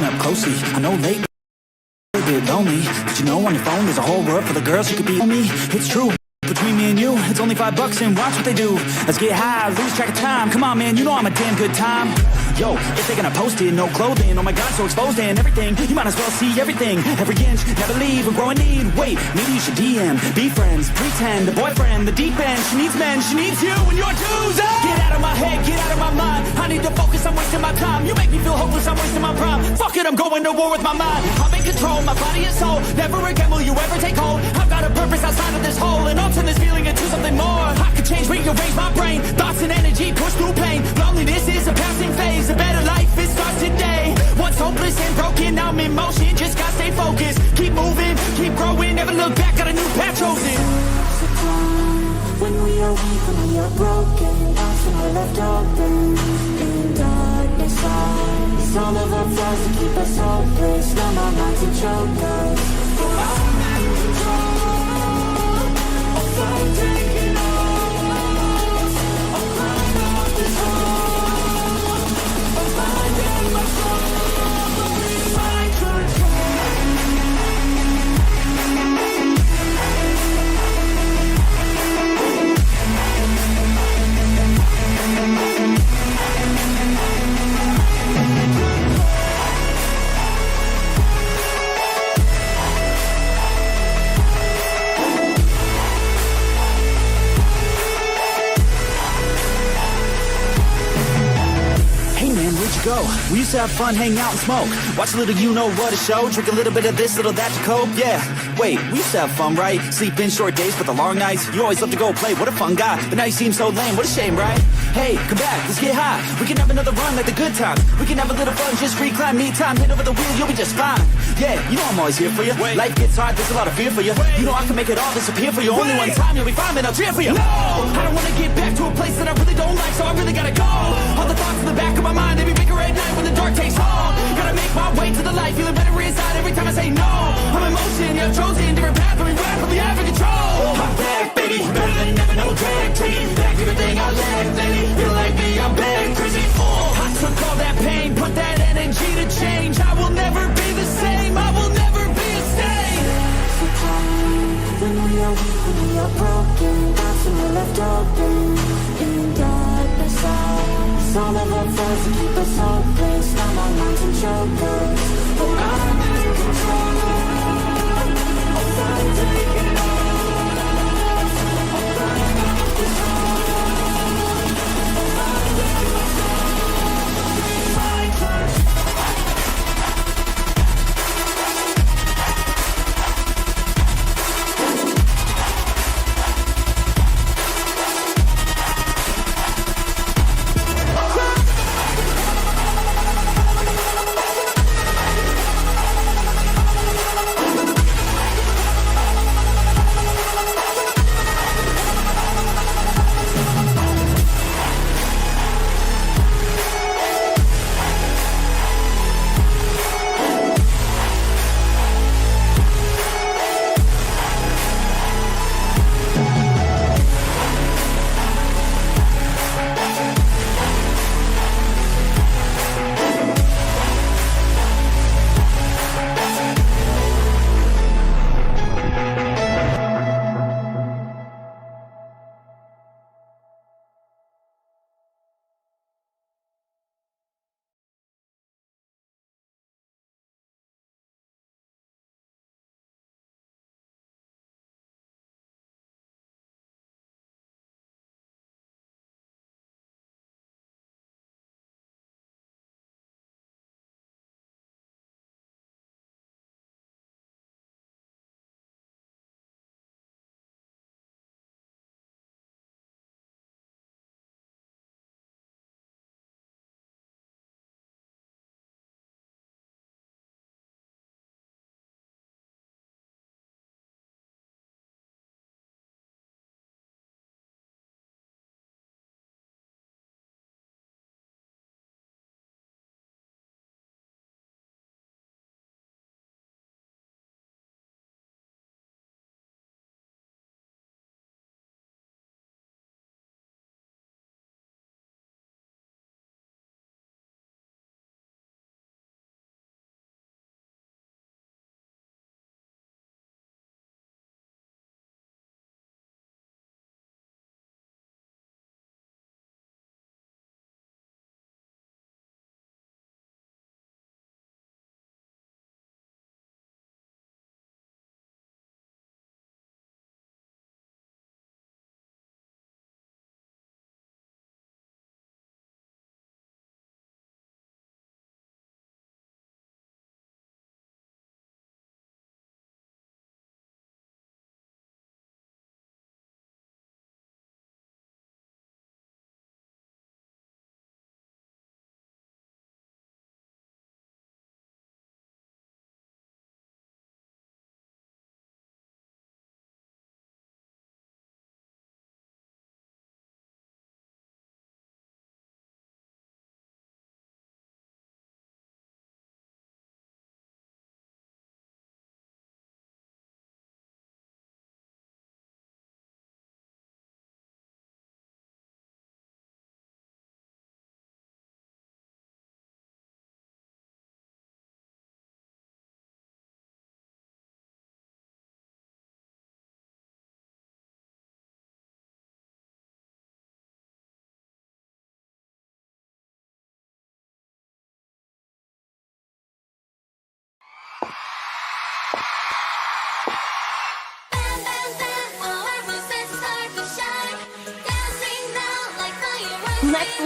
listen up closely. I know lately a bit lonely, but you know on your phone there's a whole world full of girls who could be on me. It's true. Between me and you, it's only $5 and watch what they do. Let's get high, lose track of time. Come on, man, you know I'm a damn good time. Yo, if they're gonna post it, no clothing. Oh my god, so exposed and everything. You might as well see everything. Every inch, never leave and grow a need. Wait, maybe you should DM, be friends, pretend, a boyfriend, the deep end. She needs men, she needs you and your twos. Get out of my head, get out of my mind. I need to focus, I'm wasting my time. You make me feel hopeless, I'm wasting my prime. Fuck it, I'm going to war with my mind. I'm in control, my body and soul. Never again will you ever take hold. I've got a purpose outside of this hole, and I'll turn this feeling into something more. I could change, rearrange my brain. Thoughts and energy push through pain. Loneliness is a passing phase. A better life, it starts today. Once hopeless and broken, now I'm in motion. Just gotta stay focused. Keep moving, keep growing. Never look back, got a new path chosen. When we are weak, when we are broken, that's when we're left open. In darkness lies all of our flaws to keep us hopeless. Numb our minds and choke us. I'm in control. I'll fight, taking off. I'll climb up this hole. I'll find in my soul. We find control. Go. We used to have fun, hang out and smoke. Watch a little you know what a show. Drink a little bit of this, little that to cope. Yeah, wait, we used to have fun, right? Sleep in short days but the long nights. You always love to go play, what a fun guy. But now you seem so lame, what a shame, right? Hey, come back, let's get high. We can have another run like the good times. We can have a little fun, just recline, me time. Hit over the wheel, you'll be just fine. Yeah, you know I'm always here for you. Life gets hard, there's a lot of fear for you. You know I can make it all disappear for you. Only one time, you'll be fine, then I'll cheer for you. No, I don't wanna get back to a place that I really don't like, so I really gotta go. All the thoughts in the back of my mind, they be bigger at night when the dark takes hold. Gotta make my way to the light, feeling better inside every time I say no. I'm in motion, yeah, I'm chosen, different path, but we rapidly out of control. I'm back, baby, better than ever, no drag, taking back everything I lacked lately. Feel like me, I'm back, crazy. I took all that pain, put that energy to change. I will never be the same, I will never be the same. When we are weak, when we are broken, that's when we're left open. In darkness lies all of our flaws to keep us hopeless. Numb our minds and choke us. But I'm in control. I'll fight, taking off. I'll climb up this hole. I'll find in my soul. My control.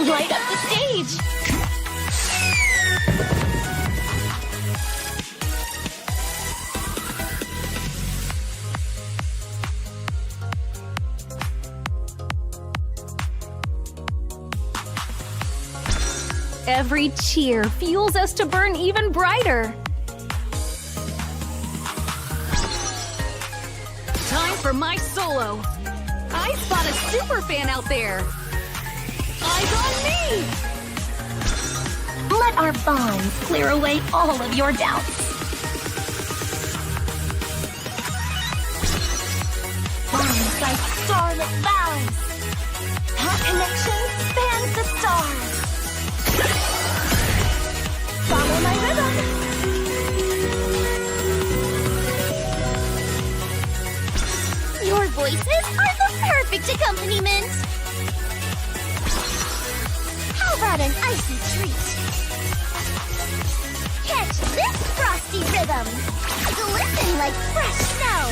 light up the stage! Every cheer fuels us to burn even brighter. Time for my solo. I spot a super fan out there. Eyes on me! Let our bonds clear away all of your doubts. Bonds like starlit vows. Our connection spans the stars. Follow my rhythm. Your voices are the perfect accompaniment. How about an icy treat? Catch this frosty rhythm. Glisten like fresh snow.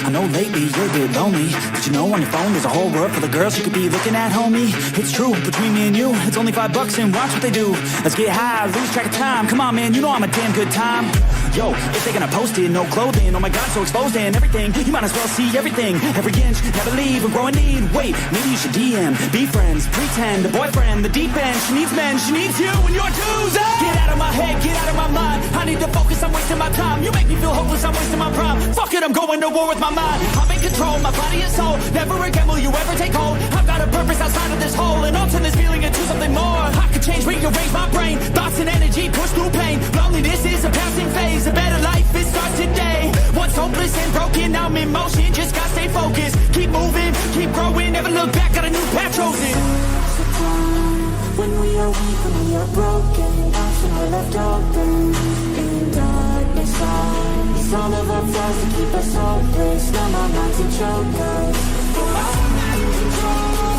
I know lately you're a bit lonely. Did you know on your phone there's a whole world full of girls you could be looking at, homie? It's true, between me and you, it's only $5 and watch what they do. Let's get high, lose track of time. Come on, man, you know I'm a damn good time. Yo, if they're gonna post it, no clothing, oh my god, so exposed and everything. You might as well see everything, every inch, never leave and grow in need. Wait, maybe you should DM, be friends, pretend, a boyfriend, the deep end. She needs men, she needs you and your twos. Get out of my head, get out of my mind. I need to focus, I'm wasting my time. You make me feel hopeless, I'm wasting my prime. Fuck it, I'm going to war with my mind. I'm in control, my body and soul. Never again will you ever take hold. I've got a purpose outside of this hole, and I'll turn this feeling into something more. I could change, rearrange my brain. Thoughts and energy push through pain. Loneliness is a passing phase. A better life, it starts today. Once hopeless and broken, now I'm in motion. Just gotta stay focused. Keep moving, keep growing. Never look back, got a new path chosen. There's a time when we are weak, when we are broken. Hearts when we're left open. In darkness lies all of our flaws to keep us hopeless. Numb our minds and choke us. I'm in control.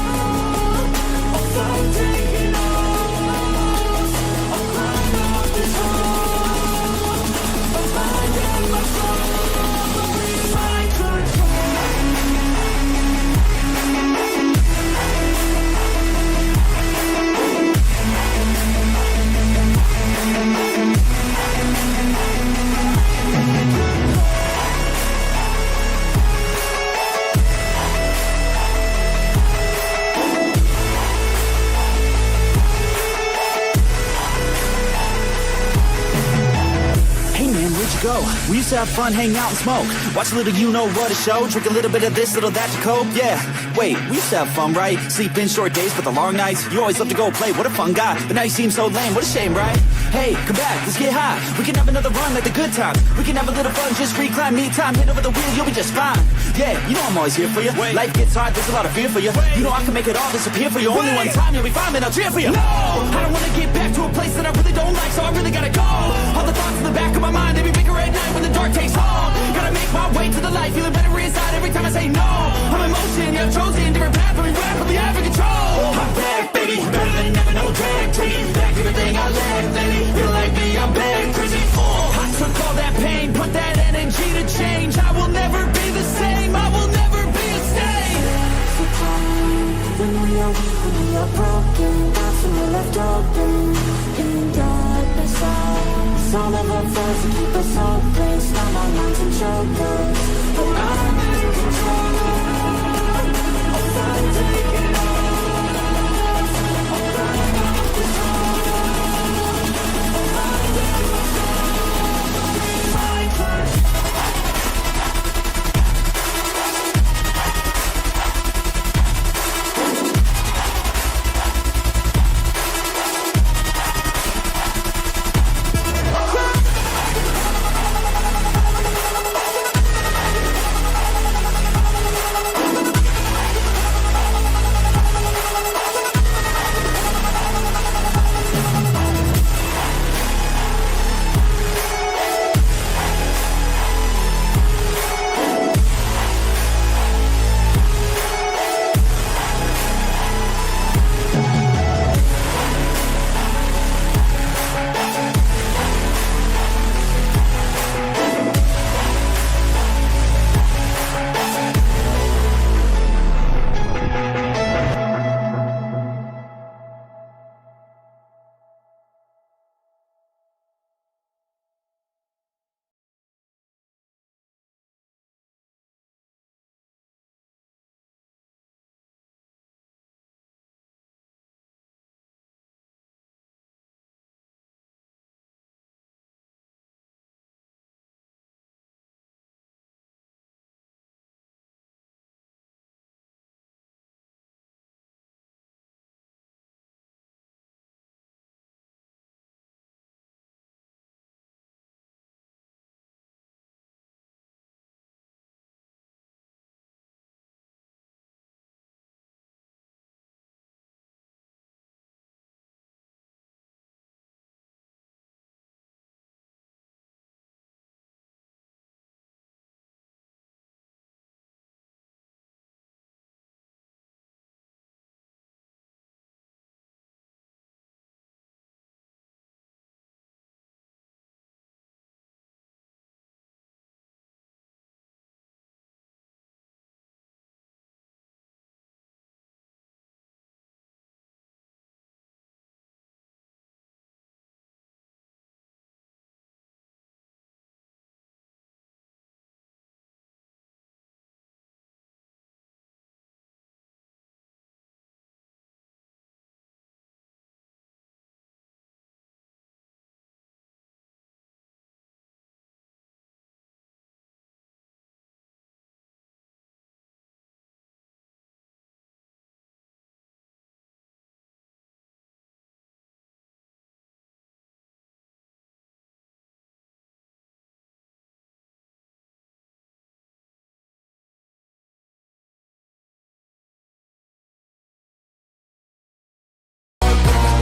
I'm taking off. I'm climbing off this hole. I'm finding my soul. My control. Go. We used to have fun, hang out and smoke. Watch a little you know what a show. Drink a little bit of this, little that to cope. Yeah, wait, we used to have fun, right? Sleep in short days, but the long nights. You always love to go play, what a fun guy. But now you seem so lame, what a shame, right? Hey, come back, let's get high. We can have another run like the good times. We can have a little fun, just recline, me time. Hit over the wheel, you'll be just fine. Yeah, you know I'm always here for you. Life gets hard, there's a lot of fear for you. You know I can make it all disappear for you. Only one time, you'll be fine, man, I'll cheer for you. No, I don't wanna get back to a place that I really don't like, so I really gotta go. All the thoughts in the back of my mind, they be bigger at night when the dark takes hold. Gotta make my way to the light, feeling better inside every time I say no. I'm in motion, yeah, I've chosen different path, but we rapidly out of control. I'm back, baby, better than ever, no drag. Taking back everything I lacked lately. Feel like me, I'm back, crazy. I took all that pain, put that energy to change. I will never be the same, I will never be the same. There's a time when we are weak, when we are broken. That's when we're left open. In darkness lies all of our flaws to keep us hopeless. Numb our minds and choke us. But I'm in control. I'm taking off. I'm climbing off this hole. I'm finding my soul. My control.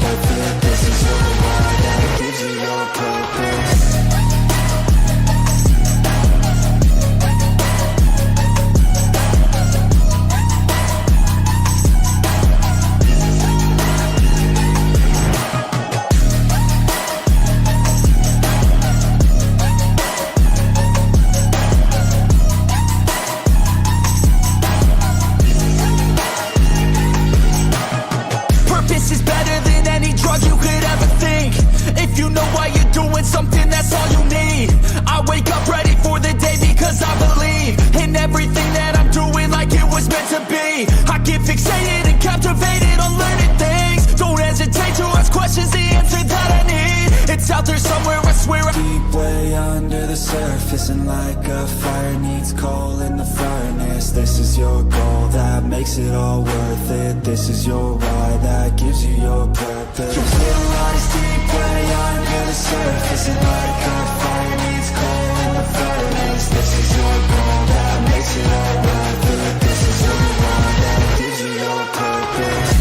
worth it. This is your why that gives you your purpose. Purpose is better than any drug you could ever think. If you know why you're doing something, that's all you need. I wake up ready for the day because I believe in everything that I'm doing like it was meant to be. I get fixated and captivated on learning things. Don't hesitate to ask questions, the answer that I need. It's out there somewhere, I swear. Deep way under the surface, and like a fire needs coal in the furnace. This is your goal that makes it all worth it. This is your why that gives you your purpose. Your will lies deep way under the surface, and like a fire needs coal in the furnace. This is your goal that makes it all worth it. This is your why that gives you your purpose.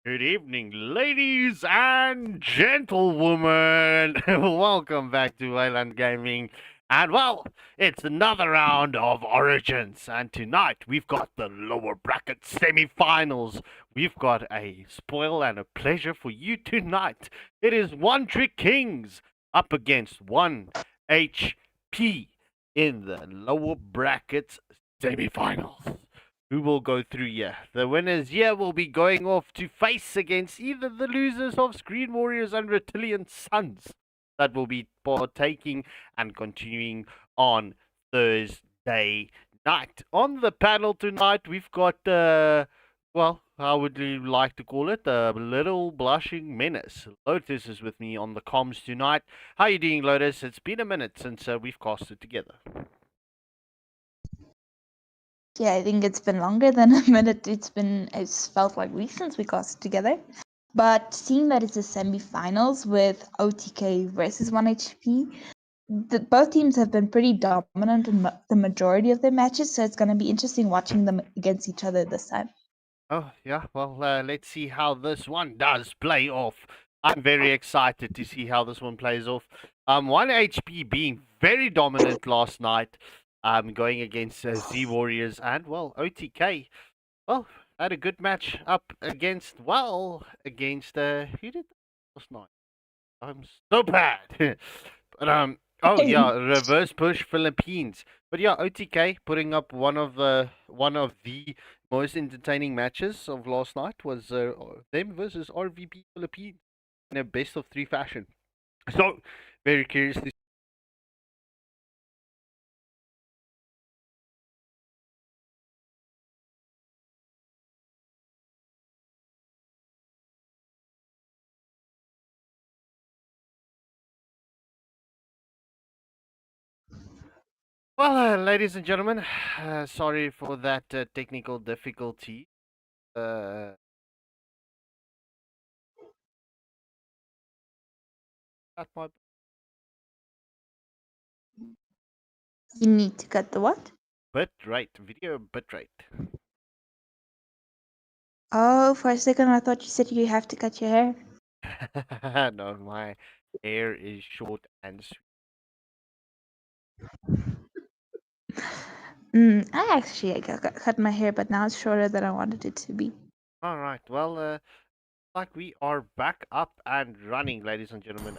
Good evening, ladies and gentlewomen. Welcome back to Waylander Gaming. And well, it's another round of Origins. And tonight we've got the lower bracket semi-finals. We've got a spoil and a pleasure for you tonight. It is One Trick Kings up against 1 HP in the lower brackets semi-finals. Who will go through here? The winners here will be going off to face against either the losers of Screen Warriors and Reptilian Sons that will be partaking and continuing on Thursday night. On the panel tonight, we've got, well, how would you like to call it? The Little Blushing Menace. Lotus is with me on the comms tonight. How you doing, Lotus? It's been a minute since we've casted together. Yeah, I think it's been longer than a minute. It's felt like weeks since we got together. But seeing that it's a semi-finals with OTK versus 1HP, both teams have been pretty dominant in the majority of their matches, so it's going to be interesting watching them against each other this time. Oh, yeah. Well, let's see how this one does play off. I'm very excited to see how this one plays off. 1HP being very dominant last night. Going against Z Warriors and, well, OTK. Well, had a good match up against, who did that last night? I'm so bad. But, oh, yeah, reverse push Philippines. But, yeah, OTK putting up one of the most entertaining matches of last night was them versus RVP Philippines in a best of 3 fashion. So, very curious to Well, ladies and gentlemen, sorry for that technical difficulty. At my You need to cut the what? bitrate, video bitrate. Oh, for a second I thought you said you have to cut your hair. No, my hair is short and sweet. I actually cut my hair, but now it's shorter than I wanted it to be. All right, well, like we are back up and running, ladies and gentlemen.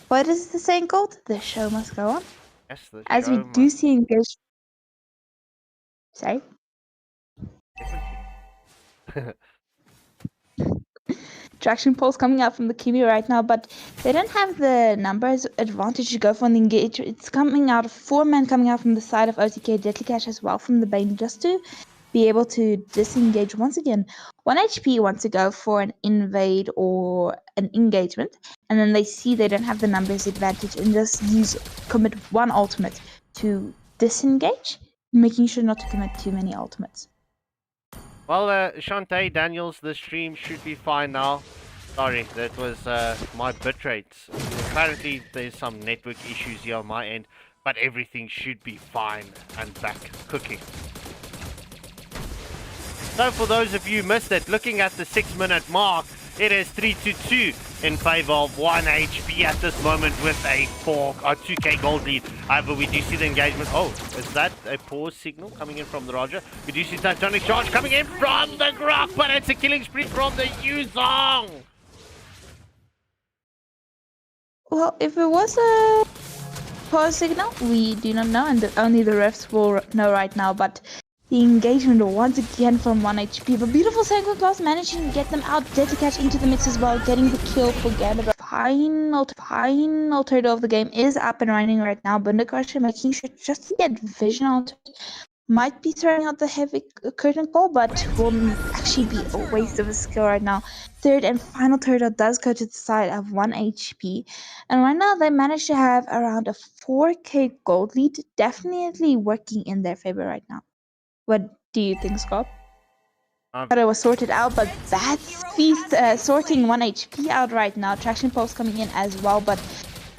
What is the saying called? The show must go on. Yes, the As we show do must see engagement. Sorry. definitely. Traction polls coming out from the Kiwi right now, but they don't have the numbers advantage to go for the engage. It's coming out of 4-man coming out from the side of OTK, Deadly Cash as well from the Bane, just to be able to disengage once again. 1 HP wants to go for an invade or an engagement, and then they see they don't have the numbers advantage and just commit one ultimate to disengage, making sure not to commit too many ultimates. Well, Shantae, Daniels, the stream should be fine now. Sorry, that was my bitrate. Apparently, there's some network issues here on my end, but everything should be fine and back cooking. So, for those of you who missed it, looking at the 6-minute mark, it is 3-2 in favor of 1 HP at this moment with a 2k gold lead. However, we do see the engagement. Oh, is that a pause signal coming in from the Roger? We do see Titanic charge coming in from the Grok, but it's a killing spree from the Yuzong. Well, if it was a pause signal, we do not know, and only the refs will know right now. But the engagement once again from 1 HP. But beautiful Sanguine Class managing to get them out. Deadly Catch into the mix as well, getting the kill for Gander. Final turtle of the game is up and running right now. Bundercrusher making sure just to get vision on it. Might be throwing out the heavy curtain call, but will actually be a waste of a skill right now. Third and final turtle does go to the side of 1 HP. And right now they managed to have around a 4k gold lead. Definitely working in their favor right now. What do you think, Scott? But it was sorted out, but that's Feast sorting 1 HP out right now. Traction pulse coming in as well, but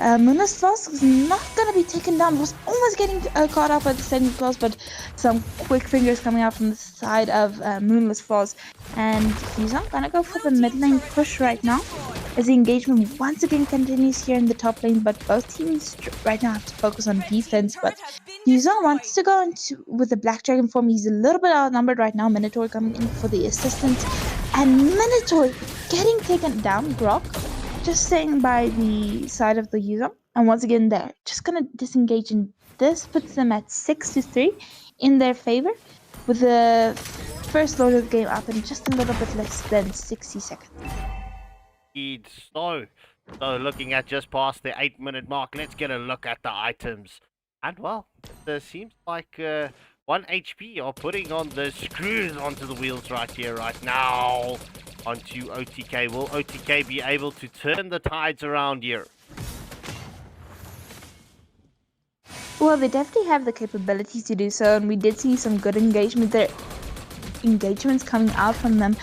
Moonless Frost is not going to be taken down. Was almost getting caught up by the second class, but some quick fingers coming out from the side of Moonless Frost. And he's not going to go for the mid lane push right now, as the engagement once again continues here in the top lane, but both teams right now have to focus on defense. But Yuzong wants to go into with the Black Dragon form. He's a little bit outnumbered right now. Minotaur coming in for the assistance, and Minotaur getting taken down. Grok just staying by the side of the Yuzong, and once again they're just gonna disengage, and this puts them at 6-3 in their favor, with the first load of the game up in just a little bit less than 60 seconds. So looking at just past the 8-minute mark, let's get a look at the items. And well, there seems like 1 HP are putting on the screws onto the wheels right here, right now. Onto OTK. Will OTK be able to turn the tides around here? Well, they definitely have the capabilities to do so, and we did see some good engagements coming out from them,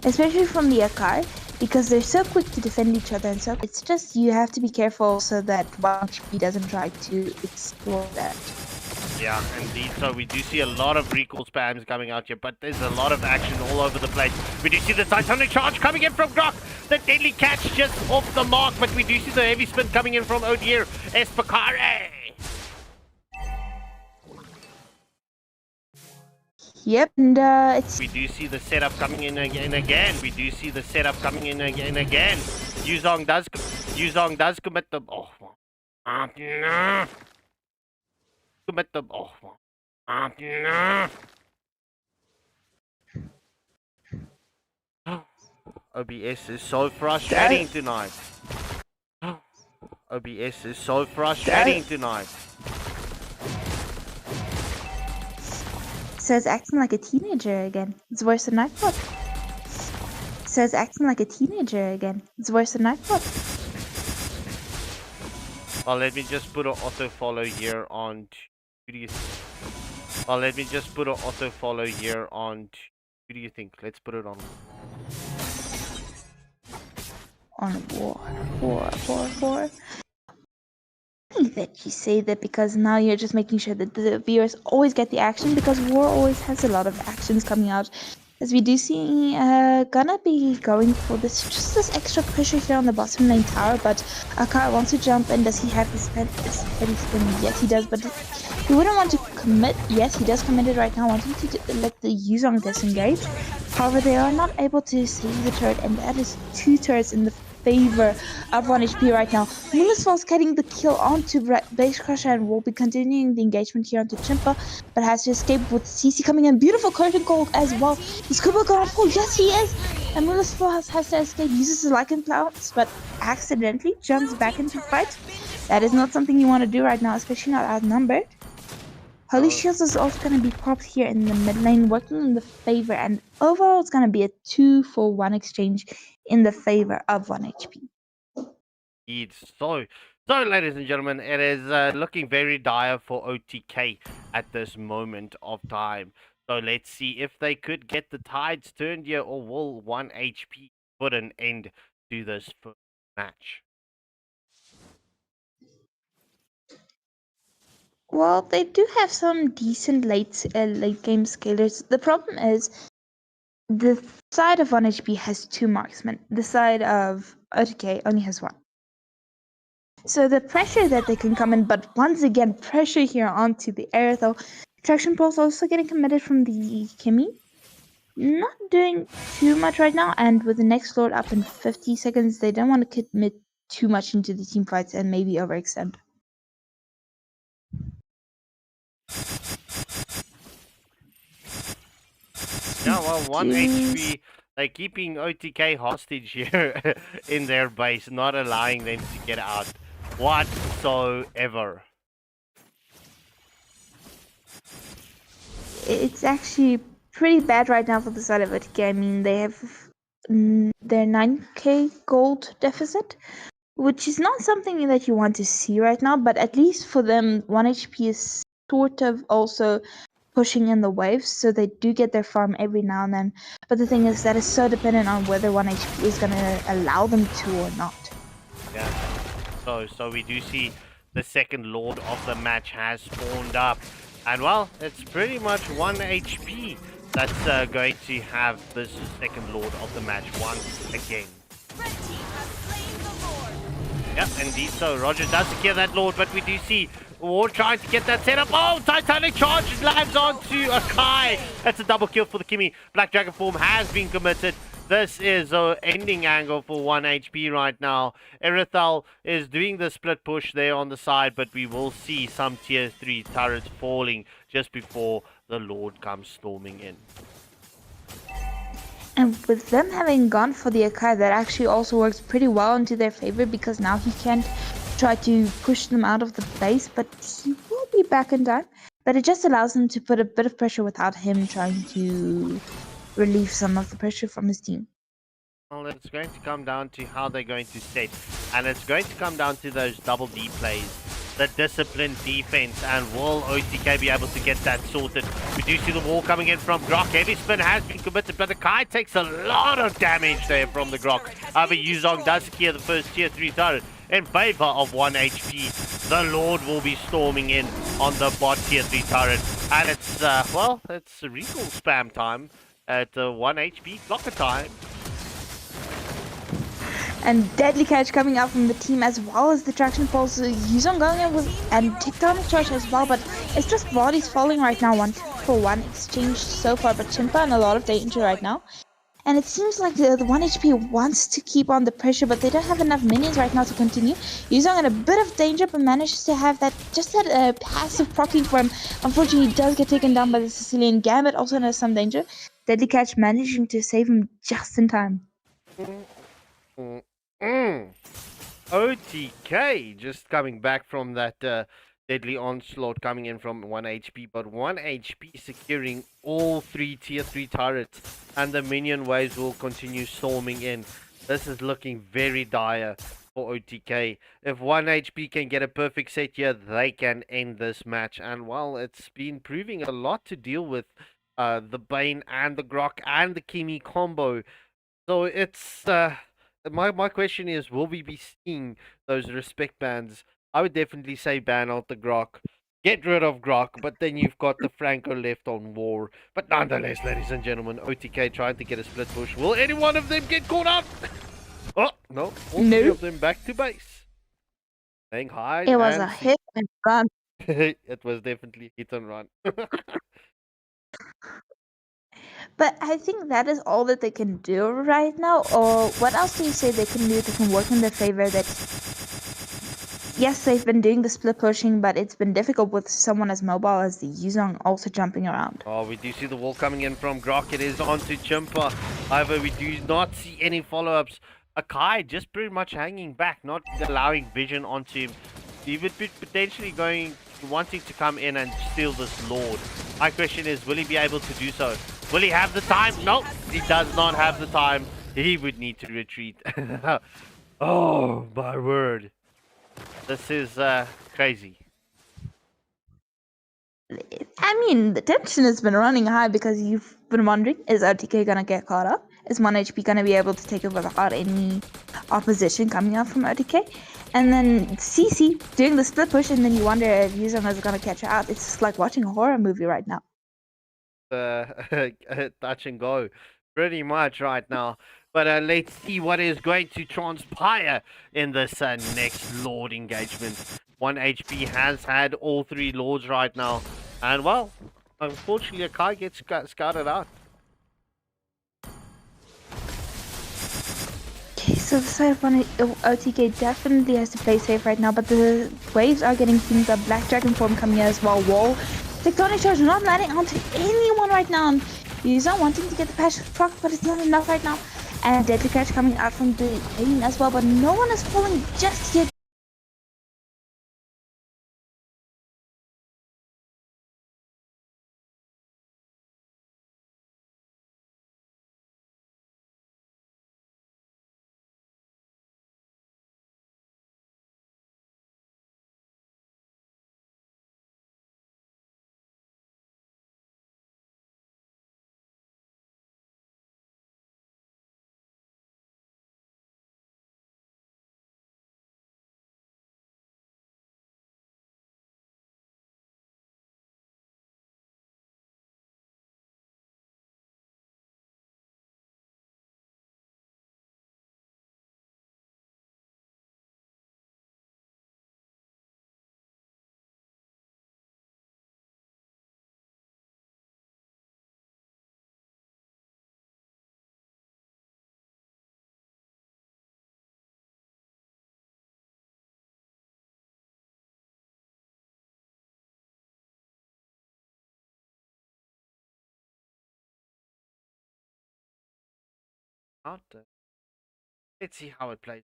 especially from the Akai, because they're so quick to defend each other, and so it's just you have to be careful so that 1 HP doesn't try to explore that. Yeah, indeed. So we do see a lot of recall spams coming out here, but there's a lot of action all over the place. We do see the Titanic charge coming in from Grok. The Deadly Catch just off the mark, but we do see the heavy spin coming in from Odier Espacare. Yep, and it's... We do see the setup coming in again. We do see the setup coming in again. Yuzong does commit the... Oh, no. Commit the... Oh, no. OBS is so frustrating tonight. OBS is so frustrating tonight. Says acting like a teenager again. It's worse than I thought. Says acting like a teenager again. It's worse than I thought. Well, let me just put an auto follow here on. Well, let me just put an auto follow here on. Who do you think? Let's put it on. On war. That you say that because now you're just making sure that the viewers always get the action, because war always has a lot of actions coming out, as we do see gonna be going for this extra pressure here on the bottom lane tower. But Akar wants to jump in. Does he have this heavy spin? Yes, he does, but he wouldn't want to commit. Yes, he does commit it right now, wanting to let the Yuzong disengage. However, they are not able to save the turret, and that is 2 turrets in the favor of 1 HP right now. Moonlessfall's getting the kill onto Base Crusher and will be continuing the engagement here onto Chimpa, but has to escape with CC coming in. Beautiful curtain gold as well. Is Kubo going to pull? Yes, he is! And Moonlessfall has to escape, uses his Lycan Pounce, but accidentally jumps back into fight. That is not something you want to do right now, especially not outnumbered. Holy Shields is also going to be popped here in the mid lane, working in the favor, and overall it's going to be a 2-for-1 exchange in the favor of 1 HP. So, ladies and gentlemen, it is looking very dire for OTK at this moment of time. So let's see if they could get the tides turned here, or will 1 HP put an end to this first match? Well, they do have some decent late game scalers. The problem is the side of 1 HP has 2 marksmen. The side of OTK only has 1. So the pressure that they can come in, but once again, pressure here onto the Aerithal. Traction Pulse also getting committed from the Kimmy. Not doing too much right now, and with the next Lord up in 50 seconds, they don't want to commit too much into the team fights and maybe overextend. Yeah, well, 1 HP, they're keeping OTK hostage here in their base, not allowing them to get out whatsoever. It's actually pretty bad right now for the side of OTK. I mean, they have their 9k gold deficit, which is not something that you want to see right now, but at least for them, 1 HP is sort of also pushing in the waves, so they do get their farm every now and then. But the thing is, that is so dependent on whether 1 HP is going to allow them to or not. Yeah, so we do see the second Lord of the match has spawned up. And well, it's pretty much 1 HP that's going to have this second Lord of the match once again. Yep, indeed so. Roger does secure that Lord, but we do see War trying to get that set up. Oh, Titanic Charge lands onto a Kai. That's a double kill for the Kimmy. Black Dragon form has been committed. This is an ending angle for 1 HP right now. Aerithal is doing the split push there on the side, but we will see some tier 3 turrets falling just before the Lord comes storming in. And with them having gone for the Akai, that actually also works pretty well into their favor, because now he can't try to push them out of the base, but he will be back in time. But it just allows them to put a bit of pressure without him trying to relieve some of the pressure from his team. Well, it's going to come down to how they're going to set, and it's going to come down to those double D plays, the disciplined defense, and will OTK be able to get that sorted? We do see the wall coming in from Grok. Heavy spin has been committed, but the Kai takes a lot of damage there from the Grok. However, Yuzong does secure the first tier 3 turret in favor of 1 HP. The Lord will be storming in on the bot tier 3 turret, and it's well, it's recall spam time at 1 HP blocker time. And Deadly Catch coming out from the team, as well as the Traction Pulse. Yuzong going in with and Tectonic Charge as well, but it's just bodies falling right now. 1-for-1 exchange so far, but Chimpa in a lot of danger right now. And it seems like the 1 HP wants to keep on the pressure, but they don't have enough minions right now to continue. Yuzong in a bit of danger, but manages to have that passive proccing for him. Unfortunately, he does get taken down by the Sicilian. Gambit also has some danger. Deadly Catch managing to save him just in time. OTK just coming back from that deadly onslaught coming in from 1 HP, but 1 HP securing all 3 tier 3 turrets, and the minion waves will continue storming in. This is looking very dire for OTK. If 1 HP can get a perfect set here, they can end this match. And well, it's been proving a lot to deal with the Bane and the Grok and the Kimi combo. So it's my question is, will we be seeing those respect bans? I would definitely say ban out the Grok. Get rid of Grok, but then you've got the Franco left on war. But nonetheless, ladies and gentlemen, OTK trying to get a split push. Will any one of them get caught out? Oh, no. All three of them back to base. Saying hi. It was a hit and run. It was definitely hit and run. But I think that is all that they can do right now. Or what else do you say they can do that can work in their favor? That yes, they've been doing the split pushing, but it's been difficult with someone as mobile as the Yuzong also jumping around. Oh, we do see the wall coming in from Grok. It is on to Chimpa. However, we do not see any follow-ups. Akai just pretty much hanging back, not allowing vision onto him. He would be potentially wanting to come in and steal this Lord. My question is, will he be able to do so? Will he have the time? Nope, he does not have the time. He would need to retreat. Oh, my word. This is crazy. I mean, the tension has been running high because you've been wondering, is OTK gonna get caught up? Is 1HP gonna be able to take it without any opposition coming out from OTK? And then CC doing the split push, and then you wonder if Yuzong is gonna catch her out. It's just like watching a horror movie right now. Touch and go pretty much right now. But let's see what is going to transpire in this next Lord engagement. 1HP has had all 3 Lords right now. And well, unfortunately, Akai gets scouted out. Okay, so the side of OTK definitely has to play safe right now, but the waves are getting things up. Black Dragon form coming in as well. Wall. Tectonic charge not landing onto anyone right now. He's not wanting to get the patch proc, but it's not enough right now. And Deadly Catch coming out from the lane as well, but no one is falling just yet. Out there. Let's see how it plays.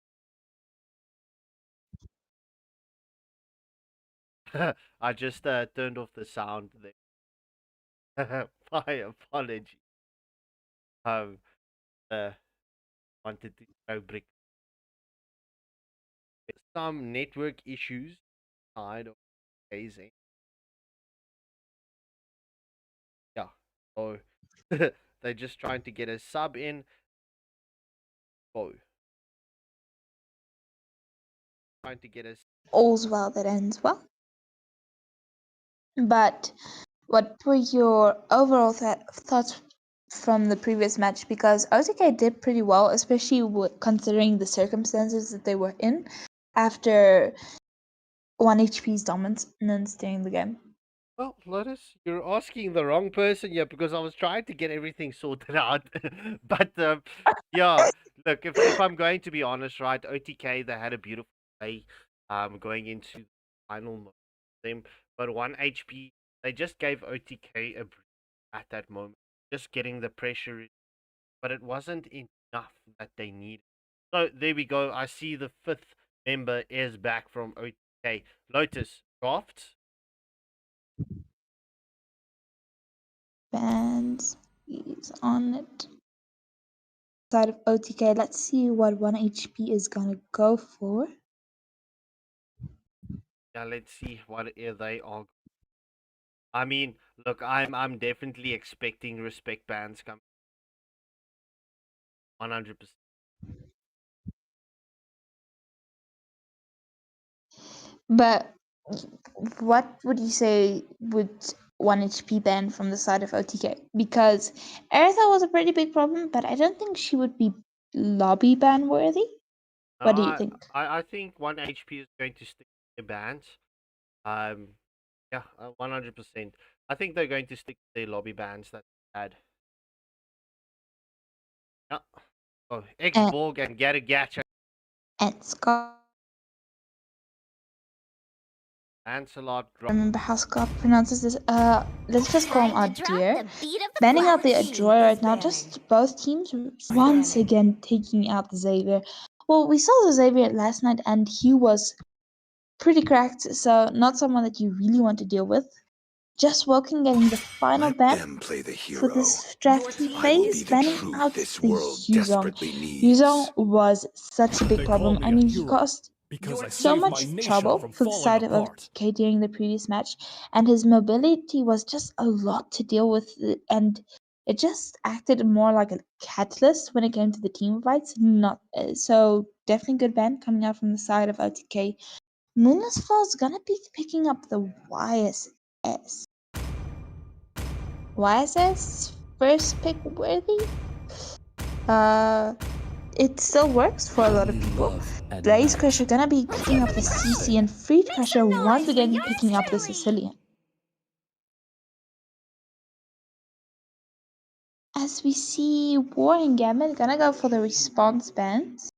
I just turned off the sound there. My apology. Um, uh, wanted to throw brick. Some network issues side of phasing. Yeah. So they're just trying to get a sub in. Oh. Trying to get a All's well that ends well. But what were your overall thoughts from the previous match? Because OTK did pretty well, especially considering the circumstances that they were in after 1HP's dominance during the game. Well, Lotus, you're asking the wrong person here because I was trying to get everything sorted out. But yeah, look, if I'm going to be honest, right, OTK they had a beautiful play going into the final mode for them, but 1HP they just gave OTK a break at that moment, just getting the pressure, but it wasn't enough that they needed. So there we go. I see the 5th member is back from OTK. Lotus, draft. Bands is on it. Side of OTK, let's see what 1HP is gonna go for. Yeah, let's see what they are. I mean, look, I'm definitely expecting respect bands coming 100%. But what would you say would 1HP ban from the side of OTK? Because Eritha was a pretty big problem, but I don't think she would be lobby ban worthy. No, What do you think? I think 1HP is going to stick to their bands. Um, yeah, 100%. I think they're going to stick to their lobby bands that they had. Yeah. Oh, X-Borg and Gacha. And Scott. Lancelot drop. Remember how Scott pronounces this? Let's just call him Time to drop Adir. the beat of the Banning out the flower team Adroit right is now, banning. just both teams once again taking out the Xavier. Well, we saw the Xavier last night and he was pretty cracked, so not someone that you really want to deal with. Just Woken getting the final Let ban them play the hero. for this drafting I will be phase, the banning truth out this the world Yuzong. desperately needs. Yuzong was such a big They problem. call me I a mean, he hero caused because I so saved my much nation trouble from for the falling side of apart. OTK during the previous match, and his mobility was just a lot to deal with, and it just acted more like a catalyst when it came to the team fights. Not so definitely good ban coming out from the side of OTK. Moonless Flow is gonna be picking up the YSS. YSS first pick worthy. It still works for a lot of people. Blaze Crusher gonna be picking up the CC and Freed Crusher once again picking up the Sicilian. As we see War and Gambit gonna go for the response bans.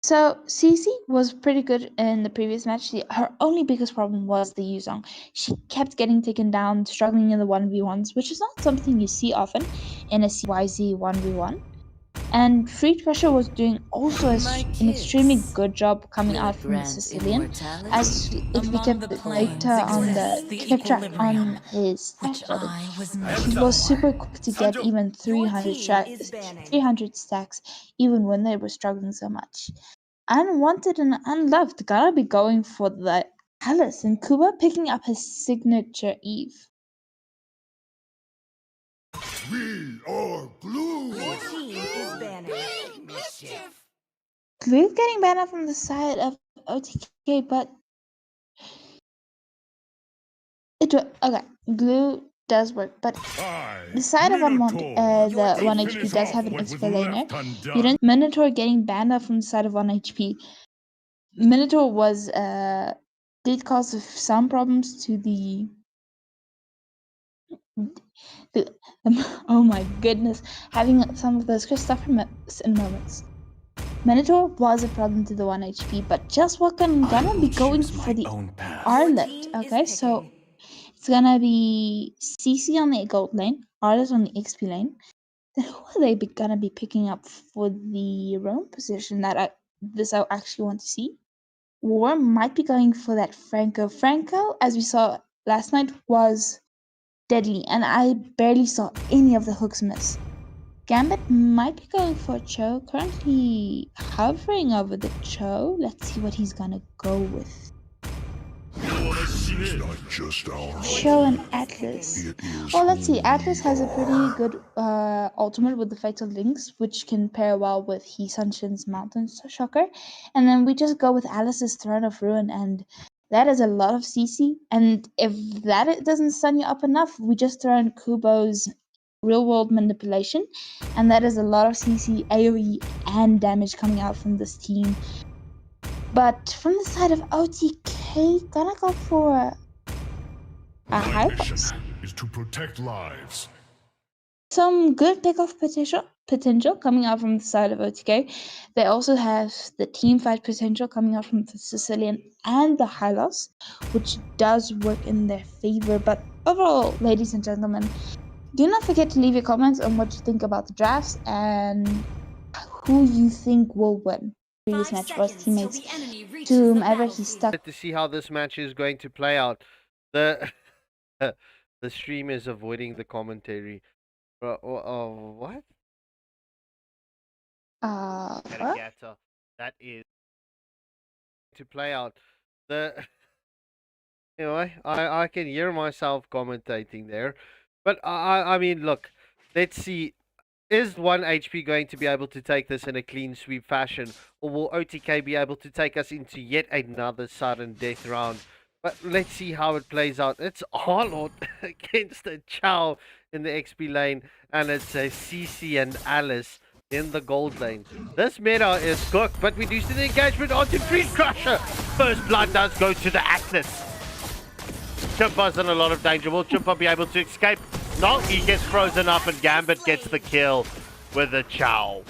So CC was pretty good in the previous match. Her only biggest problem was the Yuzong. She kept getting taken down, struggling in the 1v1s, which is not something you see often in a CYZ 1v1. And Freed Crusher was doing also an extremely good job coming out from the Sicilian, as if we kept the data on kept track on his stash rather. He was super quick to get even 300 stacks, even when they were struggling so much. Unwanted and Unloved gotta be going for the Alice, and Kuba picking up his signature Eve. We are Glue. Glue getting banned out from the side of OTK, but okay. Glue does work, but the side of the 1 HP does have an explainer. Minotaur getting banned out from the side of 1 HP. Minotaur was did cause some problems to the oh my goodness, having some of those Christopher moments. Minotaur was a problem to the 1 HP, but just Woken gonna be going for the Arlet. Okay, so it's gonna be CC on the gold lane, Arlet on the XP lane. Then who are they gonna be picking up for the roam position that I actually want to see? War might be going for that Franco. Franco, as we saw last night, was deadly, and I barely saw any of the hooks miss. Gambit might be going for Cho, currently hovering over the Cho. Let's see what he's gonna go with. It's not just our Cho and Atlas. It is Well, let's see. who Atlas we has a pretty are. good ultimate with the Fatal Links, which can pair well with Hesunshin's Mountain Shocker. And then we just go with Alice's Throne of Ruin, and that is a lot of CC. And if that doesn't stun you up enough, we just throw in Kubo's Real World Manipulation, and that is a lot of CC, AoE, and damage coming out from this team. But from the side of OTK, gonna go for a high post. Is to protect lives. Some good pickoff potential coming out from the side of OTK. They also have the team fight potential coming out from the Sicilian and the Hylos, which does work in their favor. But overall, ladies and gentlemen, do not forget to leave your comments on what you think about the drafts and who you think will win. Previous match for his teammates, to whomever he stuck. To see how this match is going to play out. The the stream is avoiding the commentary. What? What? Gatta. That is to play out. The anyway, I can hear myself commentating there, but I mean, look, let's see. Is 1 HP going to be able to take this in a clean sweep fashion, or will OTK be able to take us into yet another sudden death round? But let's see how it plays out. It's Harlot against a Chow in the XP lane, and it's a CC and Alice in the gold lane. This meta is cooked, but we do see the engagement onto Freed Crusher. First blood does go to the Atlas. Chimpa's in a lot of danger. Will Chimpa be able to escape? No, he gets frozen up and Gambit gets the kill. with a chow.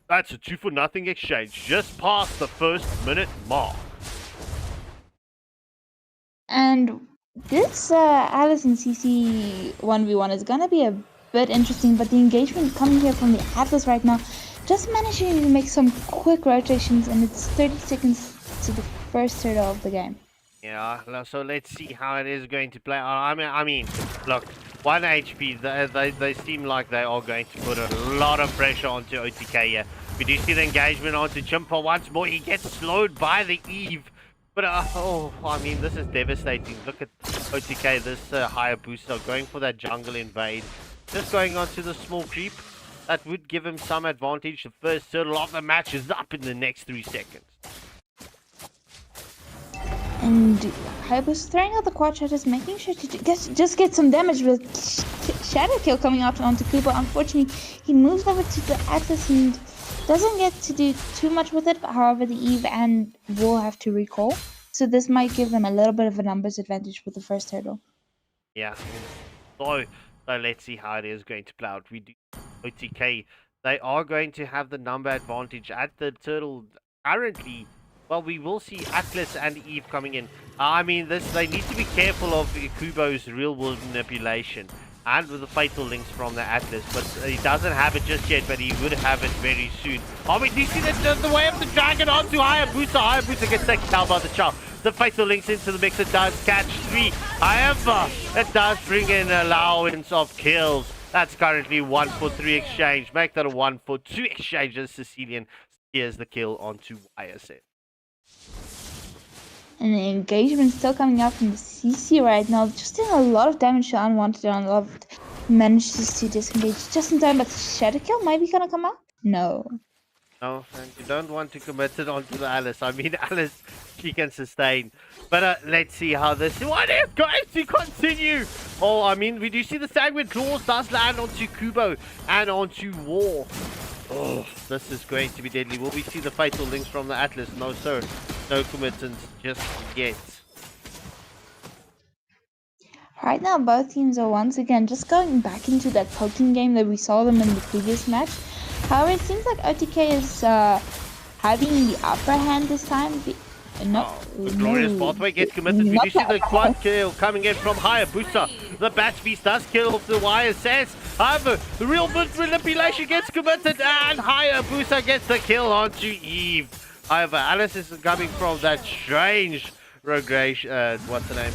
That's a 2-for-0 exchange just past the first minute mark. And this Alice and CC 1v1 is gonna be a bit interesting, but the engagement coming here from the Atlas right now, just managing to make some quick rotations, and it's 30 seconds to the first turtle of the game. Yeah, so let's see how it is going to play. I mean, look, 1 HP, they seem like they are going to put a lot of pressure onto OTK here. We do see the engagement onto Chimpa once more. He gets slowed by the Eve. But, I mean, this is devastating. Look at OTK, this Hayabusa going for that jungle invade. Just going onto the small creep. That would give him some advantage. The first turtle of the match is up in the next 3 seconds. And Hayabusa throwing out the quad shot, is making sure to just get some damage with Shadow Kill coming out onto Kubo. Unfortunately, he moves over to the Atlas and doesn't get to do too much with it. However, the Eve and will have to recall. So this might give them a little bit of a numbers advantage with the first turtle. Yeah. So let's see how it is going to play out. We do OTK. They are going to have the number advantage at the turtle currently. Well, we will see Atlas and Eve coming in. I mean, they need to be careful of Kubo's real-world manipulation and with the fatal links from the Atlas. But he doesn't have it just yet, but he would have it very soon. Oh, we do see the way of the dragon onto Hayabusa. Hayabusa gets taken down by the Chow. The fatal links into the mix. It does catch 3. However, it does bring in allowance of kills. That's currently 1 for 3 exchange. Make that a 1 for 2 exchanges. Sicilian steers the kill onto YSF. And the engagement still coming out from the CC right now, just doing a lot of damage to unwanted, and a lot of manages to disengage just in time, but Shadow Kill might be gonna come out? No. No, and you don't want to commit it onto the Alice. I mean, Alice, she can sustain. But let's see how this one is going to continue. Oh, I mean, we do see the Sanguine Claws does land onto Kubo and onto War. Oh, this is going to be deadly. Will we see the fatal links from the Atlas? No, sir. No committance just yet. Right now, both teams are once again just going back into that poking game that we saw them in the previous match. However, it seems like OTK is having the upper hand this time. The glorious pathway gets committed. We do see the quad kill coming in from Hayabusa. The Bat Beast does kill off the YSS. However, the real manipulation gets committed and Hayabusa gets the kill onto Eve. However, Alice is coming from that strange regression. What's the name?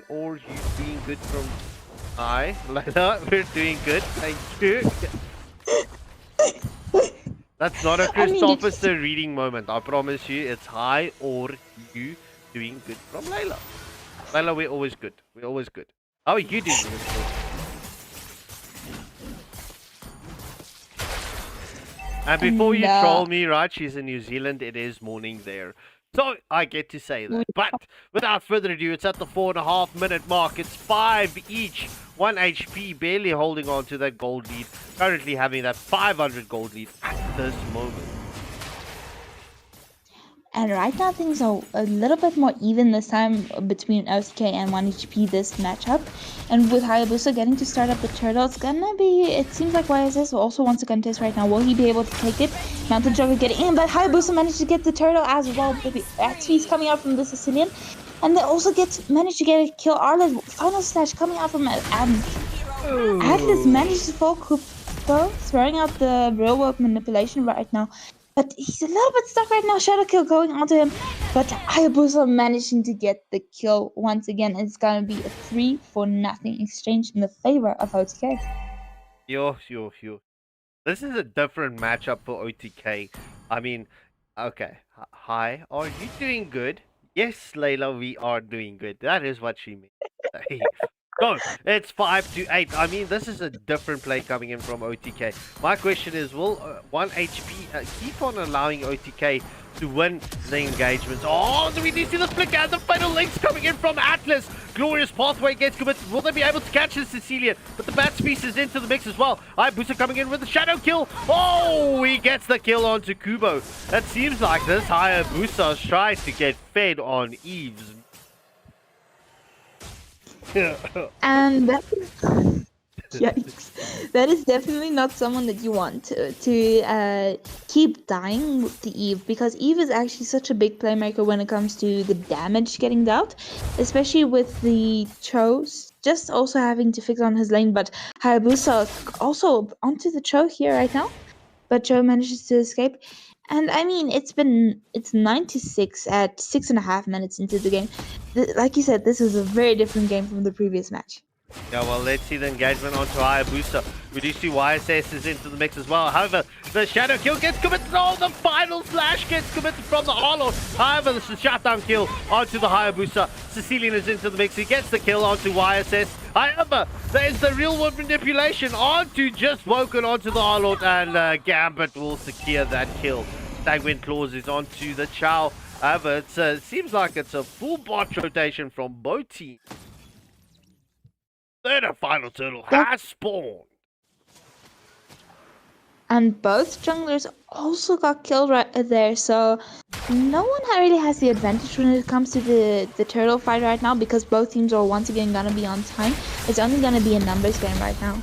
Or you being good from hi. Layla, we're doing good. Thank you. That's not a Christopher reading moment. I promise you, it's hi or you doing good from Layla. Layla, we're always good. We're always good. How are you doing this? And before you troll me, right, she's in New Zealand. It is morning there. So I get to say that. But without further ado, it's at the 4.5 minute mark. It's 5 each. 1 HP, barely holding on to that gold lead. Currently having that 500 gold lead at this moment. And right now things are a little bit more even this time between OTK and 1 HP this matchup. And with Hayabusa getting to start up the turtle, it's gonna be, it seems like YSS also wants to contest right now. Will he be able to take it? Mountain Joker getting in, but Hayabusa managed to get the turtle as well. He's coming out from the Sicilian. And they also managed to get a kill. Arla's final slash coming out from Atlas managed to fall Kupo, throwing out the real world manipulation right now. But he's a little bit stuck right now. Shadow Kill going onto him. But Hayabusa managing to get the kill once again. It's going to be a 3-for-0 exchange in the favor of OTK. Yo. This is a different matchup for OTK. I mean, okay. Hi, are you doing good? Yes, Layla, we are doing good. That is what she means. So, it's 5-8. I mean, this is a different play coming in from OTK. My question is, will 1 HP keep on allowing OTK to win the engagements? Oh, do we see the flicker and the fatal links coming in from Atlas? Glorious pathway gets committed. Will they be able to catch the Sicilian? But the Bat Beast is into the mix as well. Hayabusa coming in with the Shadow Kill. Oh, he gets the kill onto Kubo. That seems like this Hayabusa is trying to get fed on Eve's. And Yikes. That is definitely not someone that you want to keep dying with the Eve, because Eve is actually such a big playmaker when it comes to the damage getting dealt, especially with the Cho's just also having to fix on his lane, but Hayabusa also onto the Cho here right now, but Cho manages to escape. And I mean, it's 96 at 6.5 minutes into the game. Like you said, this is a very different game from the previous match. Yeah, well, let's see the engagement onto Hayabusa. We do see YSS is into the mix as well. However, the shadow kill gets committed. Oh, the final slash gets committed from the Harlord. However, this is shutdown kill onto the Hayabusa. Sicilian is into the mix. He gets the kill onto YSS. However, there's the real world manipulation onto just woken onto the Harlord, and Gambit will secure that kill. Sanguine Claws is onto the Chow. However, it seems like it's a full bot rotation from both teams. Third and final turtle has spawned. And both junglers also got killed right there, so no one really has the advantage when it comes to the turtle fight right now, because both teams are once again gonna be on time. It's only gonna be a numbers game right now.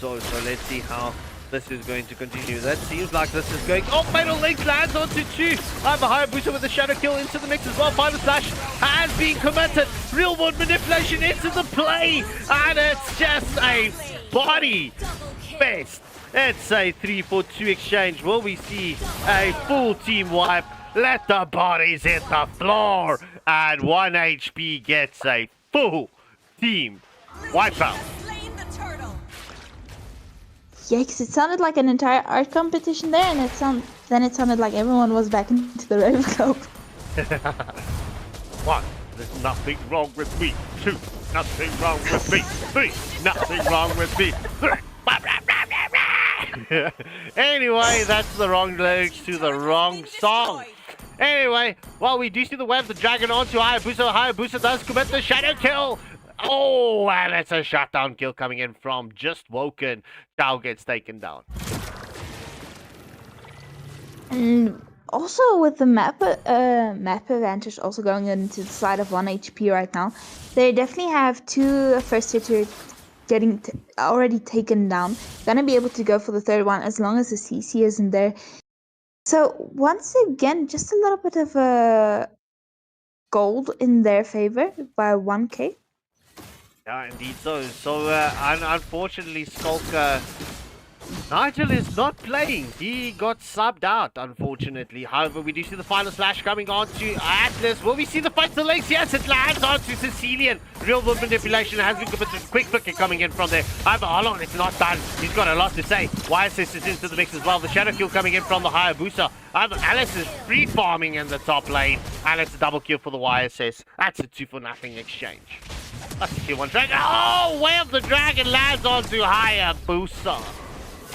So let's see how this is going to continue. That seems like this is going... Oh, Fatal Link lands onto 2. I have a Hayabusa with the shadow kill into the mix as well. Final slash has been committed. Real world manipulation into the play. And it's just a body fest. It's a 3-4-2 exchange. Will we see a full team wipe? Let the bodies hit the floor. And 1 HP gets a full team wipeout. Yikes, it sounded like an entire art competition there, and then it sounded like everyone was back into the Rave Club. 1, there's nothing wrong with me. 2, nothing wrong with me. 3, nothing wrong with me. 3. Anyway, that's the wrong lyrics to the wrong song. Anyway, well, we do see the web, the dragon onto Hayabusa. Hayabusa does commit the shadow kill. Oh, and it's a shutdown kill coming in from just woken. Chow gets taken down. And also with the map advantage also going into the side of 1 HP right now, they definitely have 2 first hitters getting already taken down. Gonna be able to go for the third one as long as the CC isn't there. So once again, just a little bit of gold in their favor by 1k. Yeah, indeed so. So, unfortunately, Skulk, Nigel is not playing. He got subbed out, unfortunately. However, we do see the final slash coming on to Atlas. Will we see the fight to the legs? Yes, it lands onto Sicilian. Real world manipulation has been committed. Quick flicker coming in from there. However, Alon is not done. He's got a lot to say. YSS is into the mix as well. The shadow kill coming in from the Hayabusa. However, Alice is free farming in the top lane. And it's a double kill for the YSS. That's a 2-for-0 exchange. That's a kill one dragon. Oh, Way of the Dragon lands onto Hayabusa.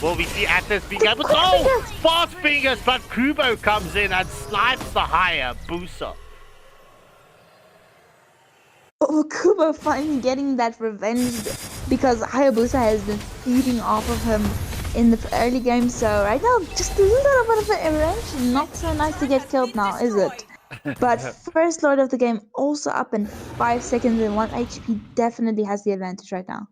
Will we see Atlas being able to... Oh, fast fingers, but Kubo comes in and snipes the Hayabusa. Oh, Kubo finally getting that revenge, because Hayabusa has been feeding off of him in the early game. So right now, just a little bit of a revenge. Not so nice to get killed now, is it? But first Lord of the game also up in 5 seconds and 1 HP definitely has the advantage right now.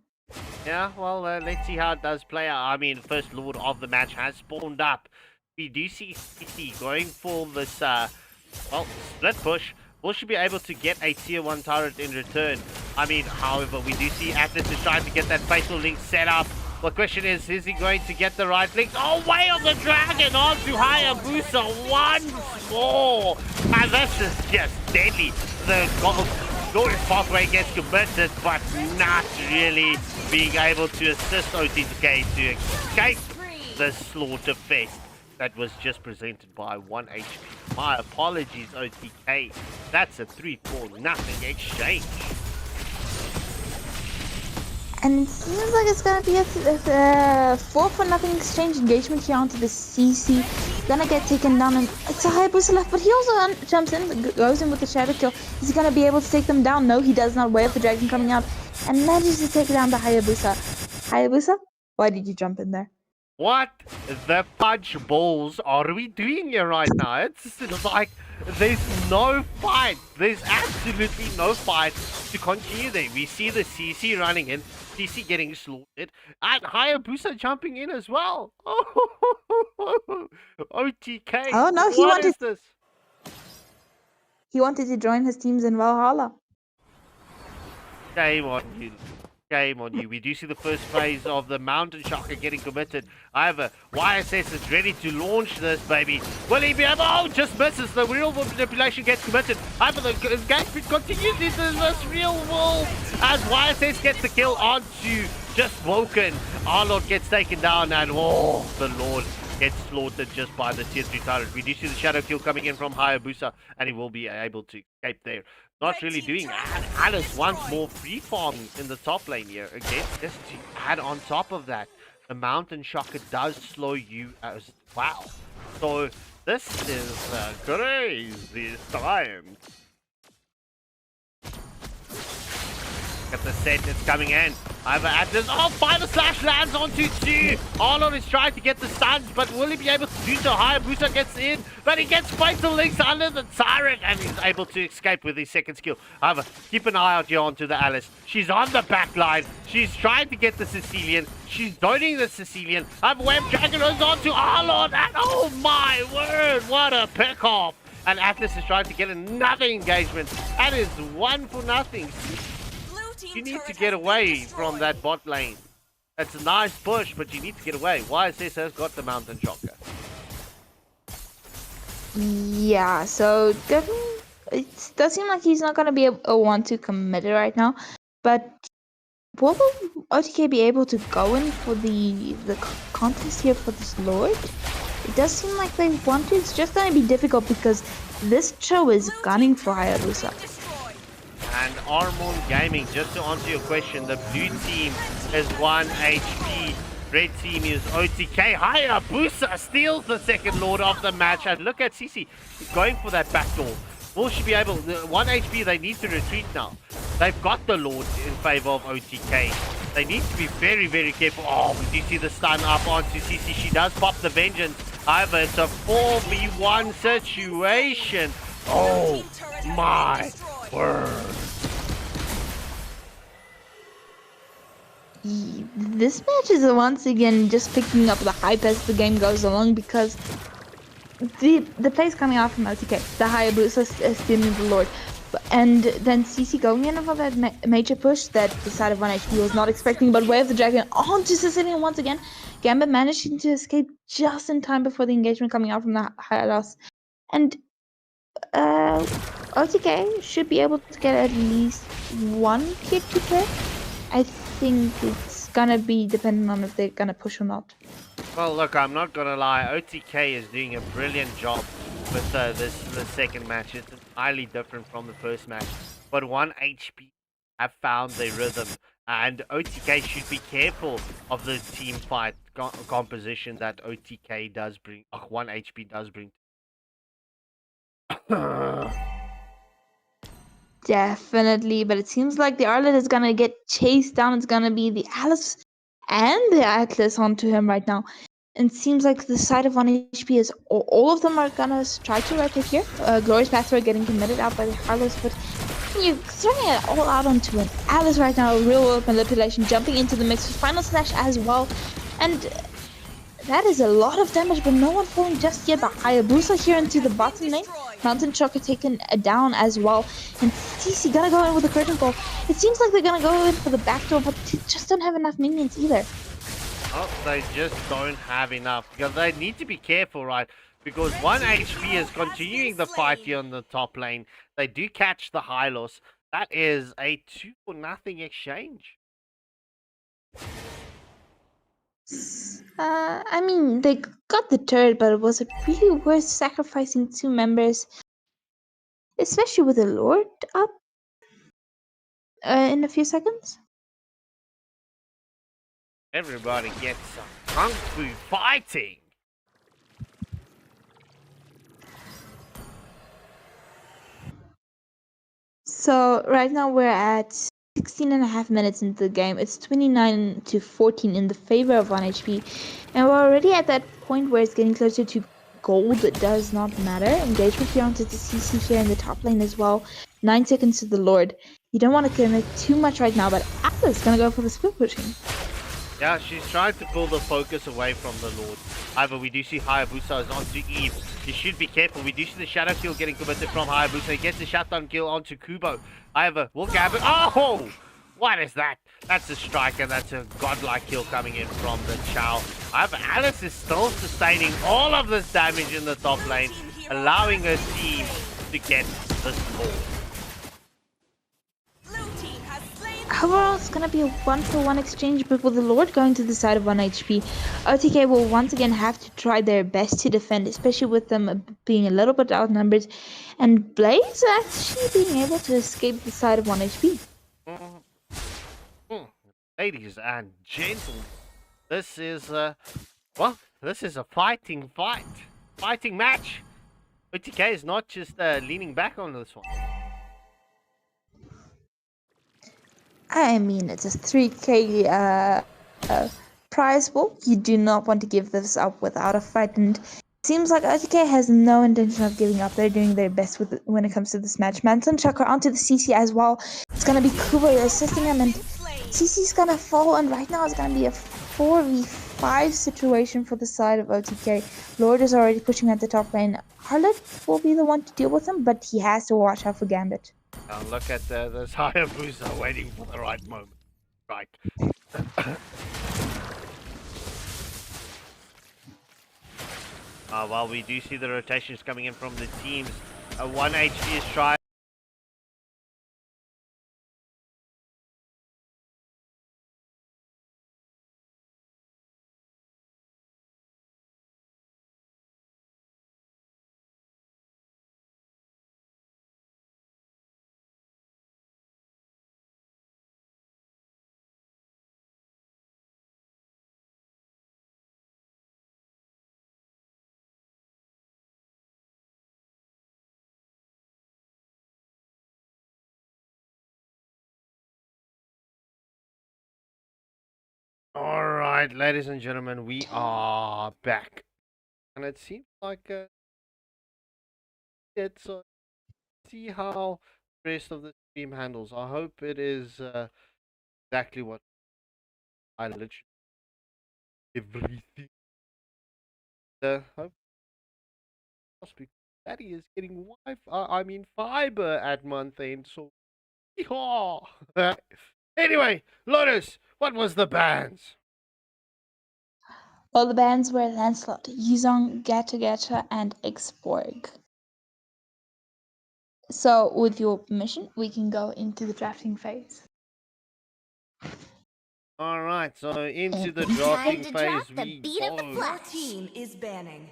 Yeah, well, let's see how it does play out. I mean, first Lord of the match has spawned up. We do see CT going for this, well, split push. Will she be able to get a tier 1 turret in return? I mean, however, we do see Atlas is trying to get that Fatal Link set up. The question is he going to get the right links? Oh, Way of the Dragon onto Hayabusa once more. And this is just deadly. The glorious pathway gets committed, but not really being able to assist OTK to escape the slaughter fest that was just presented by 1 HP. My apologies, OTK. That's a 3-4-0 exchange. And it seems like it's gonna be a 4-for-0 exchange engagement here onto the CC. Gonna get taken down, and it's a Hayabusa left, but he also jumps in, goes in with the shadow kill. Is he gonna be able to take them down? No, he does not. Way of the Dragon coming out and manages to take down the Hayabusa. Hayabusa, why did you jump in there? What the fudge balls are we doing here right now? It's like there's no fight. There's absolutely no fight to continue there. We see the CC running in, CC getting slaughtered, and Hayabusa jumping in as well. OTK. Oh no, What is this? he wanted to join his teams in Valhalla. Shame on you. Shame on you. We do see the first phase of the Mountain Shocker getting committed. However, YSS is ready to launch this, baby. Will he be able? Oh, just misses. The real world manipulation gets committed. However, the game continues into this real world as YSS gets the kill onto just Woken. Arlord gets taken down, and oh, the Lord gets slaughtered just by the tier 3 turret. We do see the shadow kill coming in from Hayabusa, and he will be able to escape there. Not really doing Alice wants more free farming in the top lane here. Again, just to add on top of that, the Mountain Shocker does slow you as well. So this is crazy time. At the set, it's coming in. However, Atlas, oh, Final Slash lands onto 2. Arlon is trying to get the stuns, but will he be able to do so? Hayabusa gets in, but he gets Fatal Links under the turret, and he's able to escape with his second skill. However, keep an eye out here onto the Alice. She's on the back line. She's trying to get the Sicilian. She's doning the Sicilian. I've Web Dragon goes onto Arlon, and oh my word, what a pick off. And Atlas is trying to get another engagement. That is 1 for nothing. You need to get away from that bot lane. It's a nice push, but you need to get away. YSS has got the Mountain Shocker. Yeah, so it does seem like he's not going to be a one to commit it right now. But will OTK be able to go in for the contest here for this Lord? It does seem like they want to. It's just going to be difficult because this show is gunning for Hayabusa. And Armon Gaming, just to answer your question, the blue team is 1 HP. Red team is OTK. Hayabusa steals the second Lord of the match. And look at CC going for that backdoor. Will she be able... 1 HP, they need to retreat now. They've got the Lord in favor of OTK. They need to be very, very careful. Oh, we do see the stun up onto CC. She does pop the Vengeance. However, it's a 4v1 situation. Oh, my word. This match is once again just picking up the hype as the game goes along because the plays coming out from LTK, the Hayabusa stealing the Lord, and then CC going in for that major push that the side of 1 HP was not expecting, but Way of the Dragon onto Sicilian once again. Gambit managing to escape just in time before the engagement coming out from the Hylos, and OTK should be able to get at least 1 kick to play. I think it's gonna be dependent on if they're gonna push or not. Well, look, I'm not gonna lie. OTK is doing a brilliant job with the second match. It's entirely different from the first match. But 1 HP have found their rhythm, and OTK should be careful of the team fight composition that OTK does bring. 1 HP does bring. Definitely, but it seems like the Arlet is gonna get chased down. It's gonna be the Alice and the Atlas onto him right now. And it seems like the side of 1 HP is all of them are gonna try to rotate here. Glorious Pathway getting committed out by the Harlows, but you're throwing it all out onto an Alice right now. Real world manipulation jumping into the mix with Final Slash as well. And that is a lot of damage, but no one falling just yet. But Hayabusa here into the bottom lane. Mountain Shocker taken down as well. And CC gonna go in with a curtain call. It seems like they're gonna go in for the backdoor, but they just don't have enough minions either. Oh, they just don't have enough. Because they need to be careful, right? Because 1 HP is continuing the fight here on the top lane. They do catch the Hylos. That is a 2-0 exchange. I mean, they got the turret, but was it really worth sacrificing 2 members? Especially with the Lord up in a few seconds? Everybody gets some kung fu fighting. So right now we're at 16.5 minutes into the game. It's 29-14 in the favor of 1 HP, and we're already at that point where it's getting closer to gold does not matter. Engagement here onto the CC here in the top lane as well. 9 seconds to the Lord. You don't want to commit too much right now, but Atlas gonna go for the split pushing. Yeah, she's trying to pull the focus away from the Lord. However, we do see Hayabusa is onto Eve. He should be careful. We do see the shadow kill getting committed from Hayabusa. He gets the shutdown kill onto Kubo. However, we'll grab it. Oh! What is that? That's a strike, and that's a godlike kill coming in from the Chow. However, Alice is still sustaining all of this damage in the top lane, allowing her team to get the score. Overall, it's gonna be a 1-for-1 exchange, but with the Lord going to the side of 1 HP, OTK will once again have to try their best to defend, especially with them being a little bit outnumbered, and Blaze actually being able to escape the side of 1 HP. Ladies and gentlemen, this is well, this is a fighting match. OTK is not just leaning back on this one. I mean, it's a 3k prize pool. You do not want to give this up without a fight, and it seems like OTK has no intention of giving up. They're doing their best with when it comes to this match. Manton Chakra onto the CC as well. It's gonna be Kubo assisting him, and CC's gonna fall, and right now it's gonna be a 4v5 situation for the side of OTK. Lord is already pushing at the top lane. Harlot will be the one to deal with him, but he has to watch out for Gambit. Now look at this Hayabusa waiting for the right moment. Right. While we do see the rotations coming in from the teams, 1 HP is tried. Alright, ladies and gentlemen, we are back. And it seems like it's see how the rest of the stream handles. I hope it is exactly what I literally everything. Hope Daddy is getting fiber at month end, so yeah. Anyway, Lotus, what was the bans? Well, the bans were Lancelot, Yuzong, Gata, and Xborg. So, with your permission, we can go into the drafting phase. Alright, so into the drafting phase we go. Your team is banning.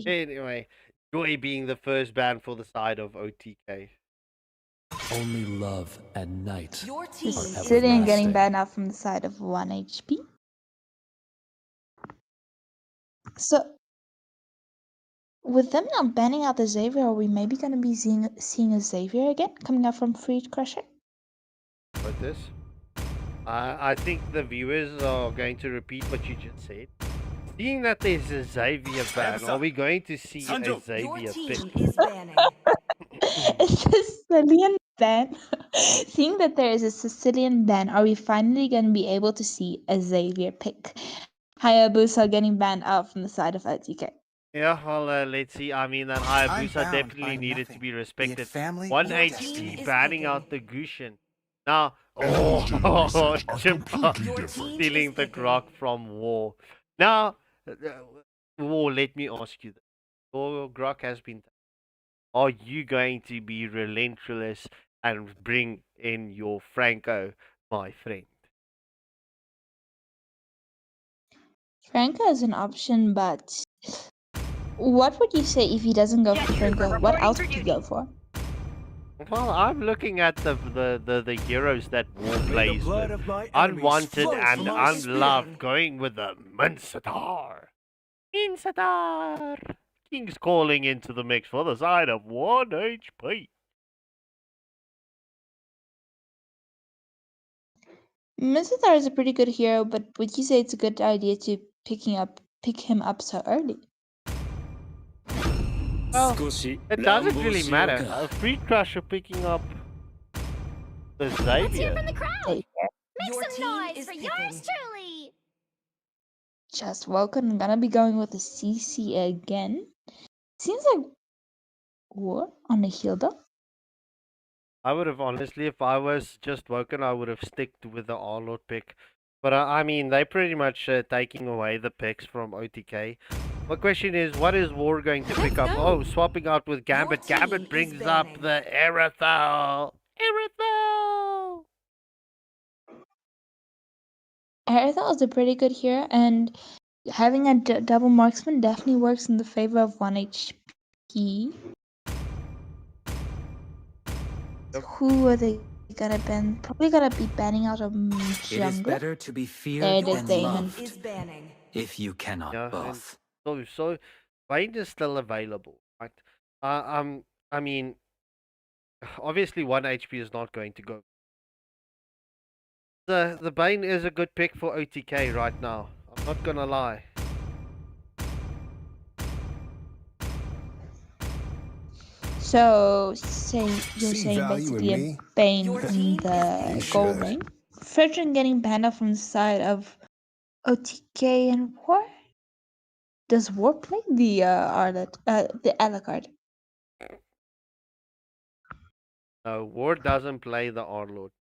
Anyway, Joy being the first ban for the side of OTK. Only love and night. Your team is Sitting getting banned out from the side of 1 HP. So, with them now banning out the Xavier, are we maybe going to be seeing a Xavier again coming out from Freed Crusher? What this? I think the viewers are going to repeat what you just said. Seeing that there's a Xavier ban, are we going to see a Your Xavier team pick? is banning. It's a Sicilian ban. Seeing that there is a Sicilian ban, are we finally going to be able to see a Xavier pick? Hayabusa getting banned out from the side of OTK. Yeah, well, let's see. I mean, that Hayabusa definitely needed to be respected. 1 Your team HP is banning picking. out the Gushin. Now, Energy usage are Chimpa completely Your different. team stealing is the picking. grok from War. Now, War, let me ask you this. Your grok has been... Are you going to be relentless and bring in your Franco, my friend? Franco is an option, but what would you say if he doesn't go for Franco? What else would he go for? Well, I'm looking at the heroes that War plays with. Unwanted and unloved, going with the Minsatar. Minsatar! King's calling into the mix for the side of 1 HP. Minsatar is a pretty good hero, but would you say it's a good idea to picking up pick him up so early. Well, 少し it 乱 doesn't 暴 really しよう matter. か A free crusher picking up the Xavier. Xavier. Your team is for picking. yours truly. Just woken. I'm gonna be going with the CC again. Seems like war on the Hilda. I would have honestly, if I was just woken, I would have sticked with the Arlord pick. But I mean, they're pretty much taking away the picks from OTK. My question is, what is War going to pick up? Oh, swapping out with Gambit. Your team Gambit is brings up banning. the Aerothal. Aerothal! Aerithal is a pretty good hero, and having a double marksman definitely works in the favor of 1 HP. Yep. Who are they gonna ban? Probably gonna be banning out a It is jungler. better to be There feared it is, than Damon. loved, Is banning. if you cannot Yeah, and both. so Vayne is still available, right? I mean, obviously 1 HP is not going to go. The Bane is a good pick for OTK right now. I'm not gonna lie. So, you're See saying value in basically a me? Bane Your in team is the You gold should. lane. Fredrin getting banned out from the side of OTK and War? Does War play the Arlet, the Alucard? No, Ward doesn't play the Arlord.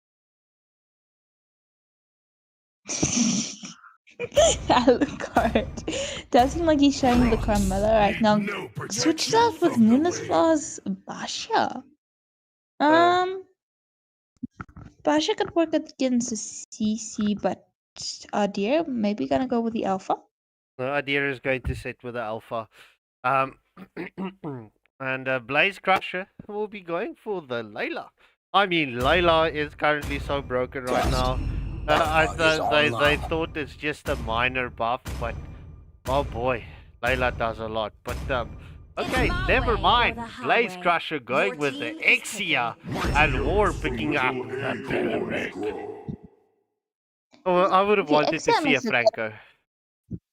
Alucard. Does seem like he's showing the Carmella right now. Switches out with Moonless Flaws Basha. Basha could work against the CC, but dear, maybe gonna go with the Alpha. No, Adira is going to sit with the Alpha. And Blaze Crusher will be going for the Layla. I mean, Layla is currently so broken right now. They thought it's just a minor buff, but oh boy, Layla does a lot. But okay, my never way or mind. the Blaze highway. Crusher going Your with the team is Exia and War picking up the Belleric. Oh, I would have Okay, wanted to Exia see a makes it Franco,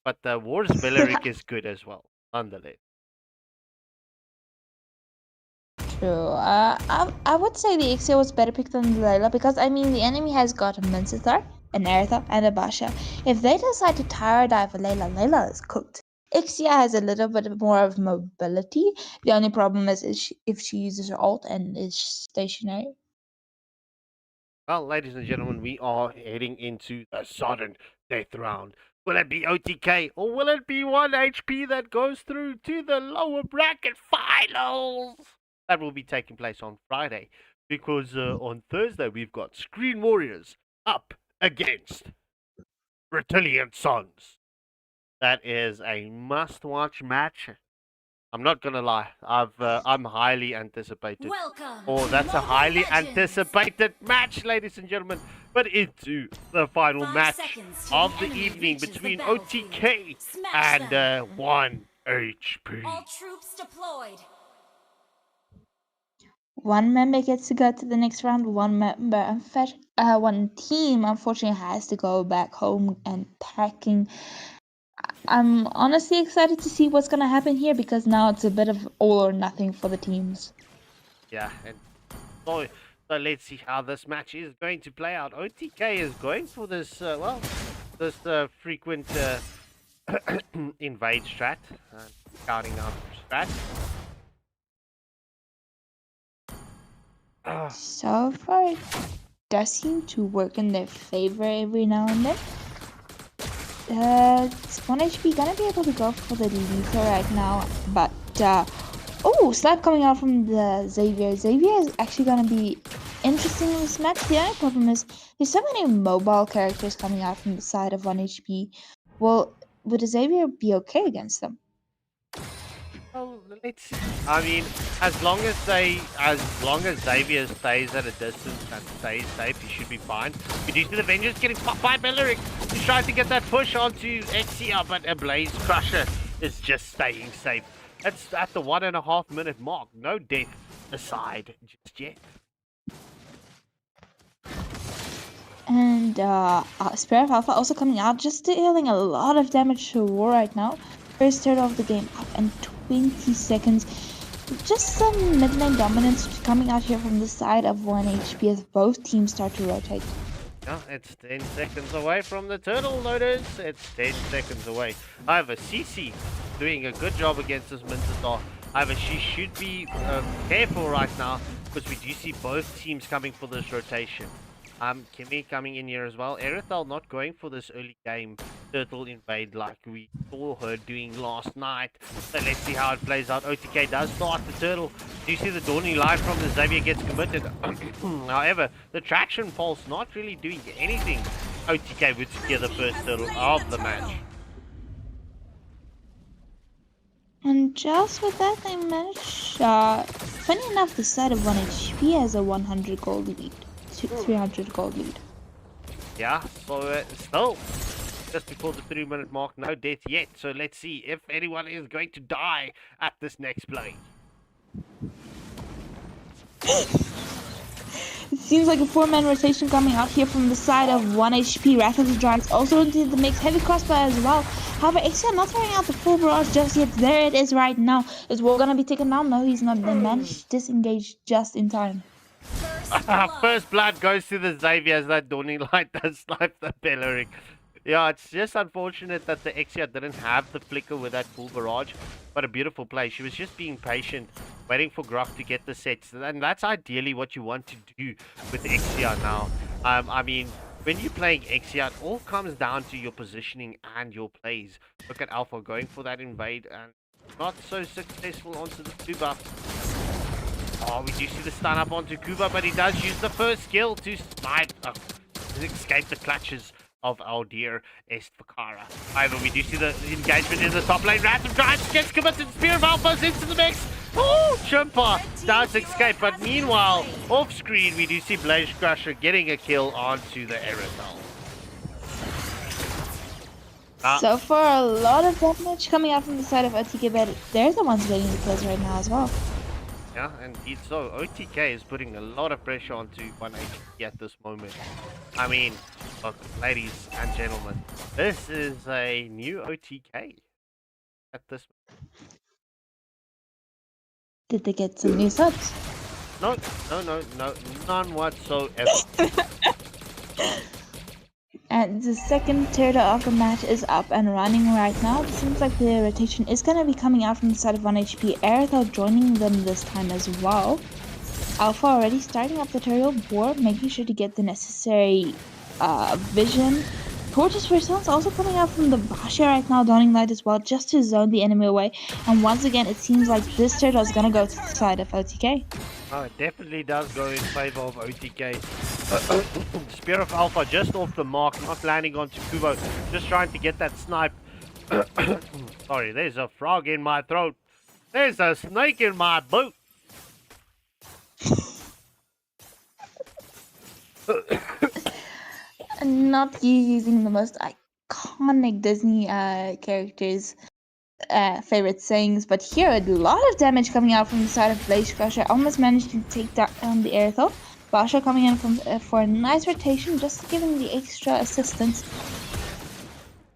but War's Belleric is good as well, nonetheless. true. I would say the Ixia was better picked than the Layla because I mean the enemy has got a Mincetar, an Aerithal, and a Basha. If they decide to tire dive a Layla, Layla is cooked. Ixia has a little bit more of mobility. The only problem is if she uses her ult and is stationary. Well, ladies and gentlemen, we are heading into the sudden death round. Will it be OTK or will it be 1 HP that goes through to the lower bracket finals? That will be taking place on Friday because on Thursday we've got Screen Warriors up against Brilliant Sons. That is a must-watch match. I'm not gonna lie, I'm highly anticipated. Welcome. Oh, that's a Mobile highly Legends. anticipated match, ladies and gentlemen. But into the final 5 match seconds till of the the enemy evening reaches the between battlefield. OTK Smash and them. 1 HP. All troops deployed. One member gets to go to the next round. One team unfortunately has to go back home and packing. I'm honestly excited to see what's gonna happen here because now it's a bit of all or nothing for the teams. Yeah, and so let's see how this match is going to play out. OTK is going for this, this frequent invade strat, scouting out strat. So far, it does seem to work in their favor every now and then. It's 1 HP gonna be able to go for the lethal right now, but oh, slap coming out from the Xavier. Xavier is actually gonna be interesting in this match. The only problem is there's so many mobile characters coming out from the side of 1 HP. Well, would Xavier be okay against them? Well, let's see. I mean, as long as Xavier stays at a distance and stays safe, he should be fine. But you see the Avengers getting popped by Belleric. He's trying to get that push onto Exia, but a Blaze Crusher is just staying safe. That's at the 1.5 minute mark. No death aside just yet. And Spirit of Alpha also coming out, just dealing a lot of damage to War right now. First turtle of the game up in 20 seconds. Just some mid lane dominance coming out here from the side of 1 HP as both teams start to rotate. Yeah, it's 10 seconds away from the turtle loaders. It's 10 seconds away. However, CC doing a good job against this Minter. However, she should be careful right now because we do see both teams coming for this rotation. Kimmy coming in here as well. Erythel not going for this early game turtle invade like we saw her doing last night. So let's see how it plays out. OTK does start the turtle. Do you see the dawning light from the Xavier gets committed? However, the traction pulse not really doing anything. OTK would secure the first turtle of the match. And just with that, they managed, funny enough, the side of 1 HP has a 100 gold lead. 300 gold lead. Yeah, so still just before the 3-minute mark, no death yet. So let's see if anyone is going to die at this next play. It seems like a 4-man rotation coming out here from the side of 1 HP. Wrath of the Giants also into the mix. Heavy crossbow as well. However, Exia not throwing out the full barrage just yet. There it is right now. Is War gonna be taken down? No, he's not. They managed to disengage just in time. First blood goes to the Xavier as that dawning light does snipe the Belleric. Yeah, it's just unfortunate that the Exia didn't have the flicker with that full barrage. But a beautiful play. She was just being patient, waiting for Grok to get the sets. And that's ideally what you want to do with Exia now. I mean, when you're playing Exia, it all comes down to your positioning and your plays. Look at Alpha going for that invade and not so successful onto the Kuba. Oh, we do see the stun up onto Kuba, but he does use the first skill to snipe, escape the clutches of our dear Estvakara. However, we do see the engagement in the top lane. Wrath of Giants gets committed. Spear of Alpha's into the mix. Oh, Chimpa does escape, but meanwhile, off screen, we do see Blaze Crusher getting a kill onto the Erythel. So far, a lot of damage coming out from the side of OTK, but they're the ones getting the kills right now as well. Yeah, indeed so. OTK is putting a lot of pressure onto 1 HP at this moment. I mean, look, ladies and gentlemen, this is a new OTK at this moment. Did they get some new subs? No, none whatsoever. And the second turtle of the match is up and running right now. It seems like the rotation is going to be coming out from the side of 1 HP. Erythel joining them this time as well. Alpha already starting up the turtle board, making sure to get the necessary vision. Tortoise Response also coming out from the Basha right now, Dawning Light as well, just to zone the enemy away. And once again, it seems like this turtle is going to go to the side of OTK. Oh, it definitely does go in favor of OTK. Spear of Alpha just off the mark, not landing onto Kubo, just trying to get that snipe. Sorry, there's a frog in my throat. There's a snake in my boot. Not you using the most iconic Disney characters' favorite sayings, but here a lot of damage coming out from the side of Blaze Crusher. Almost managed to take down the Erythel. Basha coming in for a nice rotation, just giving the extra assistance.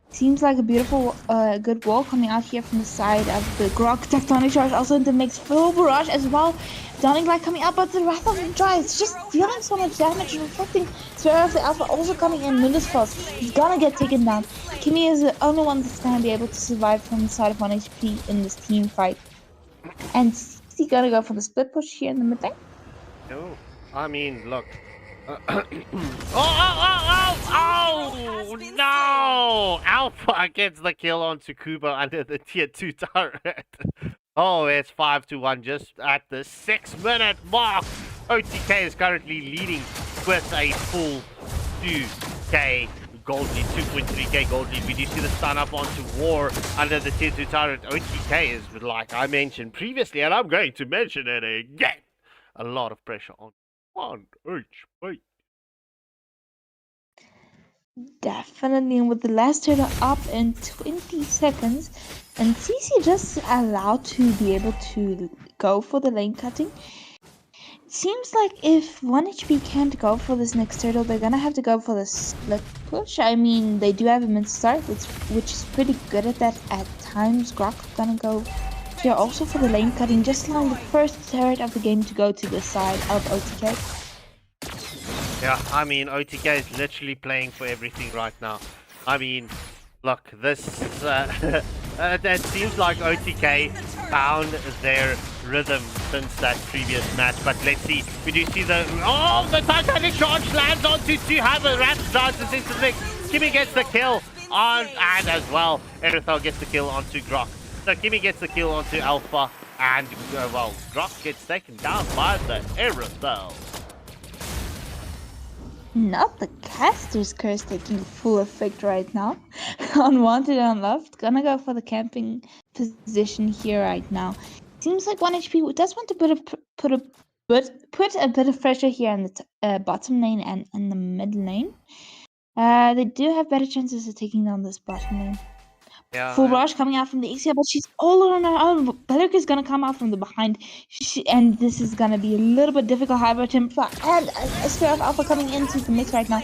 Seems like a beautiful, good wall coming out here from the side of the Grok. Tectonic Charge also in the mix. Full barrage as well. Dawning Light coming out, but the Wrath of the Giants just dealing so much damage and reflecting. Spirit of the Alpha also coming in. Minus Frost. He's gonna get taken down. Kimmy is the only one that's gonna be able to survive from the side of 1 HP in this team fight. And is he gonna go for the split push here in the mid lane? No, I mean, look. Oh, no! Alpha gets the kill on Tsukuba under the tier 2 turret. Oh, it's 5-1 just at the 6-minute mark. OTK is currently leading with a full 2k gold lead, 2.3k gold lead. We do see the stun up onto War under the tier 2 turret. OTK is, like I mentioned previously, and I'm going to mention it again, a lot of pressure on 1 HP. Definitely, and with the last turtle up in 20 seconds, and CC just allowed to be able to go for the lane cutting. seems like if 1 HP can't go for this next turtle, they're gonna have to go for the split push. I mean, they do have a mid start, which is pretty good at that at times. Grok gonna go here also for the lane cutting, just allowing the first turret of the game to go to the side of OTK. Yeah, I mean, OTK is literally playing for everything right now. I mean, look, this, it seems like OTK found their rhythm since that previous match, but let's see. We do see the Titanic charge lands onto Hammer, Rat dances into the mix. Kimmy gets the kill on, and as well, Erithel gets the kill onto Grok. So Kimmy gets the kill onto Alpha, and, well, Grok gets taken down by the Erithel. Not the caster's curse taking full effect right now. Unwanted and unloved. Gonna go for the camping position here right now. Seems like 1 HP does want to put a bit of pressure here in the bottom lane and in the mid lane. They do have better chances of taking down this bottom lane. Yeah, Full rush coming out from the Ixia, but she's all on her own. Beleric is gonna come out from the behind, and this is gonna be a little bit difficult. However, and a Spear of Alpha coming into the mix right now.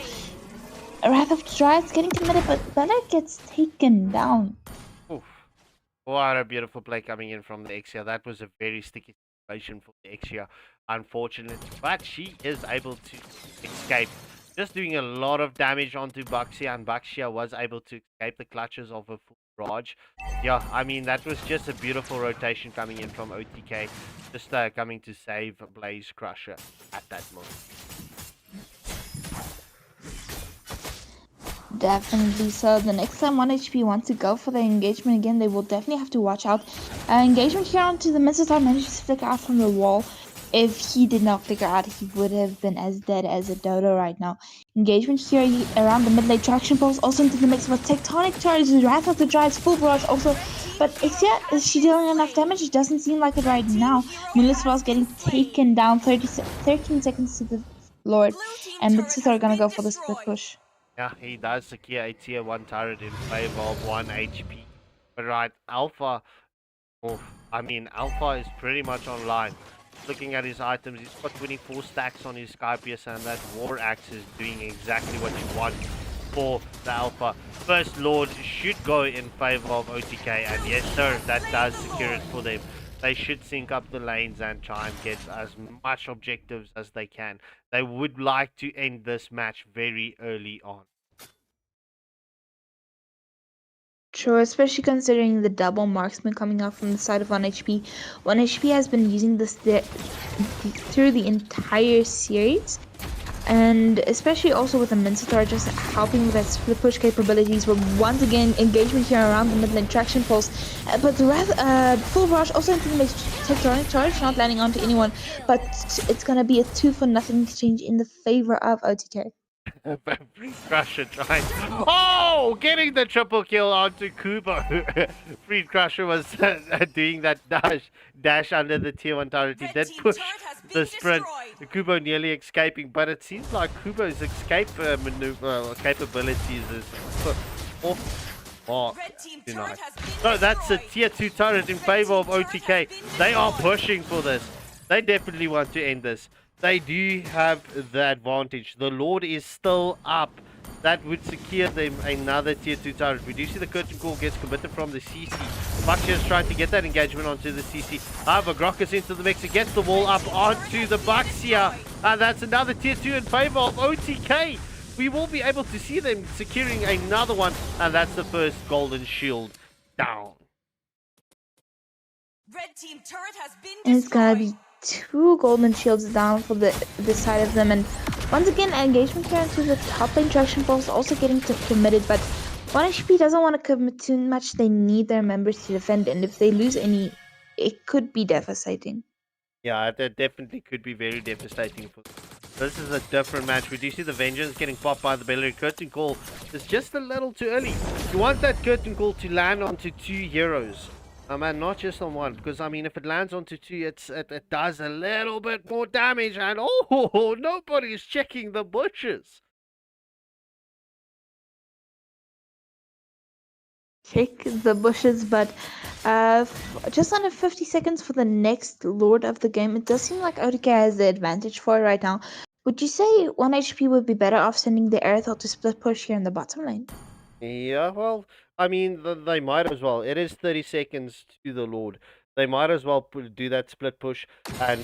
A Wrath of Strides getting committed, but Beleric gets taken down. oof. What a beautiful play coming in from the Ixia. That was a very sticky situation for the Ixia, unfortunately, but she is able to escape. Just doing a lot of damage onto Baxia, and Baxia was able to escape the clutches of a full Raj. Yeah, I mean, that was just a beautiful rotation coming in from OTK, just coming to save Blaze Crusher at that moment. Definitely so. The next time 1 HP wants to go for the engagement again, they will definitely have to watch out. Engagement here onto the Mizzotar manages to flicker out from the wall. If he did not flicker out, he would have been as dead as a dodo right now. Engagement here around the mid lane. Traction pulls also into the mix with Tectonic Charge, Wrath of the Drives, full barrage also. But Ixia, is she dealing enough damage? It doesn't seem like it right now. Muliswell's getting taken down 13 seconds to the Lord. And Mizzotar are gonna go for the split push. Yeah, he does secure a tier 1 turret in favor of 1 HP. But right, Alpha, I mean, Alpha is pretty much online. Looking at his items, he's got 24 stacks on his Skypius, and that War Axe is doing exactly what you want for the Alpha. First Lord should go in favor of OTK, and yes sir, that does secure it for them. They should sync up the lanes and try and get as much objectives as they can. They would like to end this match very early on. True, especially considering the double marksman coming out from the side of 1 HP. 1 HP has been using this through the entire series, and especially also with the Mizzotar just helping with that split push capabilities. But once again, engagement here around the mid lane, traction pulse, but the full rush also into the mix. Tectonic Charge not landing onto anyone, but it's gonna be a 2-for-0 exchange in the favor of OTK. Freed Crusher trying. Oh! Getting the triple kill onto Kubo. Freed Crusher was doing that dash under the tier 1 turret. He did push the sprint. Kubo nearly escaping, but it seems like Kubo's escape maneuver capabilities is off tonight. So that's a tier 2 turret in favor of OTK. They are pushing for this. They definitely want to end this. They do have the advantage. The Lord is still up. That would secure them another tier 2 turret. We do see the curtain call gets committed from the CC. Baxia is trying to get that engagement onto the CC. However, Grok is into the mix. He gets the wall up onto the Baxia. And that's another tier 2 in favor of OTK. We will be able to see them securing another one. And that's the first golden shield down. Red team turret has been And it's gonna destroyed. be 2 golden shields down for the side of them, and once again engagement here into the top lane. Traction pulse also getting committed, but 1 HP doesn't want to commit too much. They need their members to defend, and if they lose any, it could be devastating. Yeah, that definitely could be very devastating for them. This is a different match. We do see the Vengeance getting popped by the Bellery. Curtain call is just a little too early. You want that curtain call to land onto 2 heroes. And not just on 1, because I mean, if it lands onto 2, it does a little bit more damage, and oh, nobody's checking the bushes. shake the bushes, but just under 50 seconds for the next Lord of the game. It does seem like OTK has the advantage for it right now. Would you say 1 HP would be better off sending the Aerithal to split push here in the bottom lane? Yeah, well, I mean, they might as well. It is 30 seconds to the Lord. They might as well do that split push and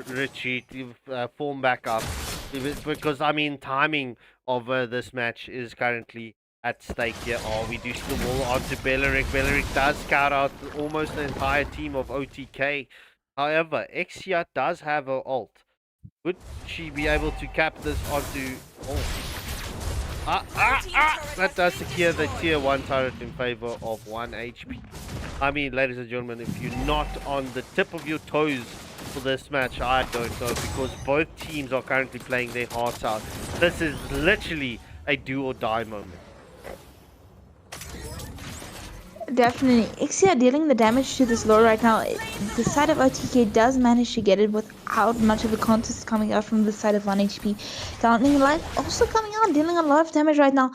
retreat, form back up. Because, I mean, timing of this match is currently at stake here. Oh, we do still wall onto Belleric. Belleric does scout out almost the entire team of OTK. However, Exia does have her ult. Would she be able to cap this onto... Oh. That does secure the tier 1 turret in favor of 1 HP. I mean, ladies and gentlemen, if you're not on the tip of your toes for this match, I don't know, because both teams are currently playing their hearts out. This is literally a do or die moment. Definitely. Ixia dealing the damage to this lore right now. The side of OTK does manage to get it without much of a contest coming out from the side of 1 HP. Daunting Light also coming out, dealing a lot of damage right now.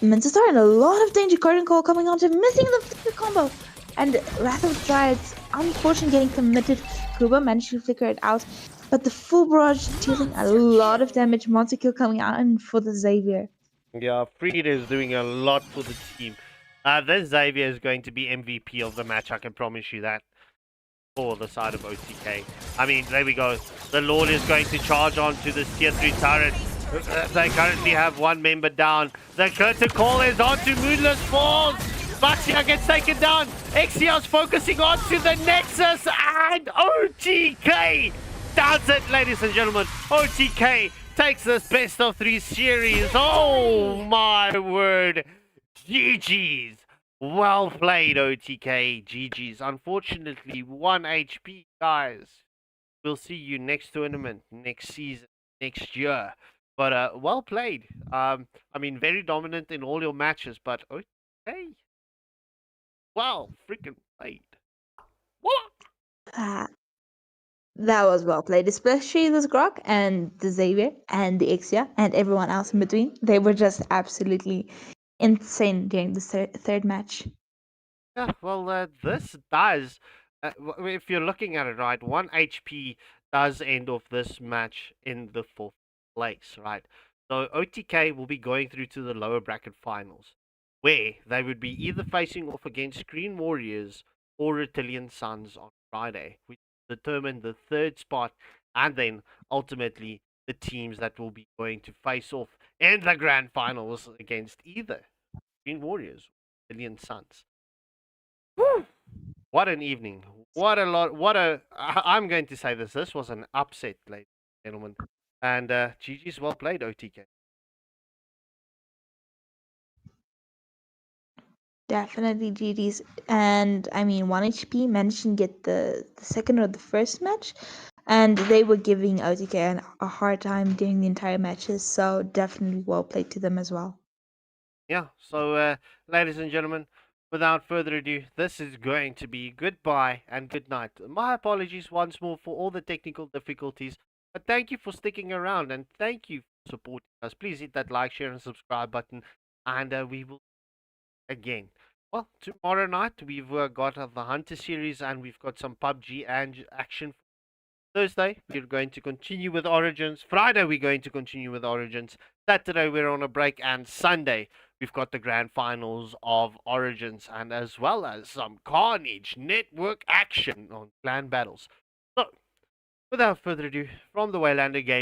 Mincerstar in a lot of danger. Curtain Call coming on to missing the flicker combo. And Wrath of Giants, unfortunately getting committed. Kuba managed to flicker it out. But the full barrage dealing a lot of damage. Montekill coming out and for the Xavier. Yeah, Fried is doing a lot for the team. This Xavier is going to be MVP of the match, I can promise you that. For the side of OTK. I mean, there we go. The Lord is going to charge on to this tier 3 turret. They currently have one member down. The curtain call is on to Moonless Falls. Baxia gets taken down. Exios focusing on to the Nexus. And OTK does it, ladies and gentlemen. OTK takes this best of 3 series. Oh my word. GG's. Well played, OTK. GG's. Unfortunately, 1 HP, guys. We'll see you next tournament, next season, next year. But well played. I mean, very dominant in all your matches, but okay. Well freaking played. What? That was well played, especially this Grok and the Xavier and the Ixia and everyone else in between. They were just absolutely insane during the third match. Yeah, well, this does, if you're looking at it right, 1 HP does end off this match in the 4th place, right? So OTK will be going through to the lower bracket finals, where they would be either facing off against Green Warriors or Retillian Suns on Friday, which determine the 3rd spot, and then ultimately the teams that will be going to face off in the grand finals against either Green Warriors or Retillian Suns. Woo! What an evening. What a lot. I'm going to say this. This was an upset, ladies and gentlemen. And GG's well played, OTK. Definitely GG's. And I mean, 1 HP managed to get the second or the first match. And they were giving OTK a hard time during the entire matches. So definitely well played to them as well. Yeah, so ladies and gentlemen, without further ado, this is going to be goodbye and good night. My apologies once more for all the technical difficulties, but thank you for sticking around and thank you for supporting us. Please hit that like, share, and subscribe button, and we will again. Well, tomorrow night we've got the Hunter series and we've got some PUBG and action. Thursday, we're going to continue with Origins. Friday, we're going to continue with Origins. Saturday, we're on a break. And Sunday, we've got the grand finals of Origins and as well as some Carnage Network action on clan battles. So, without further ado, from the Waylander game.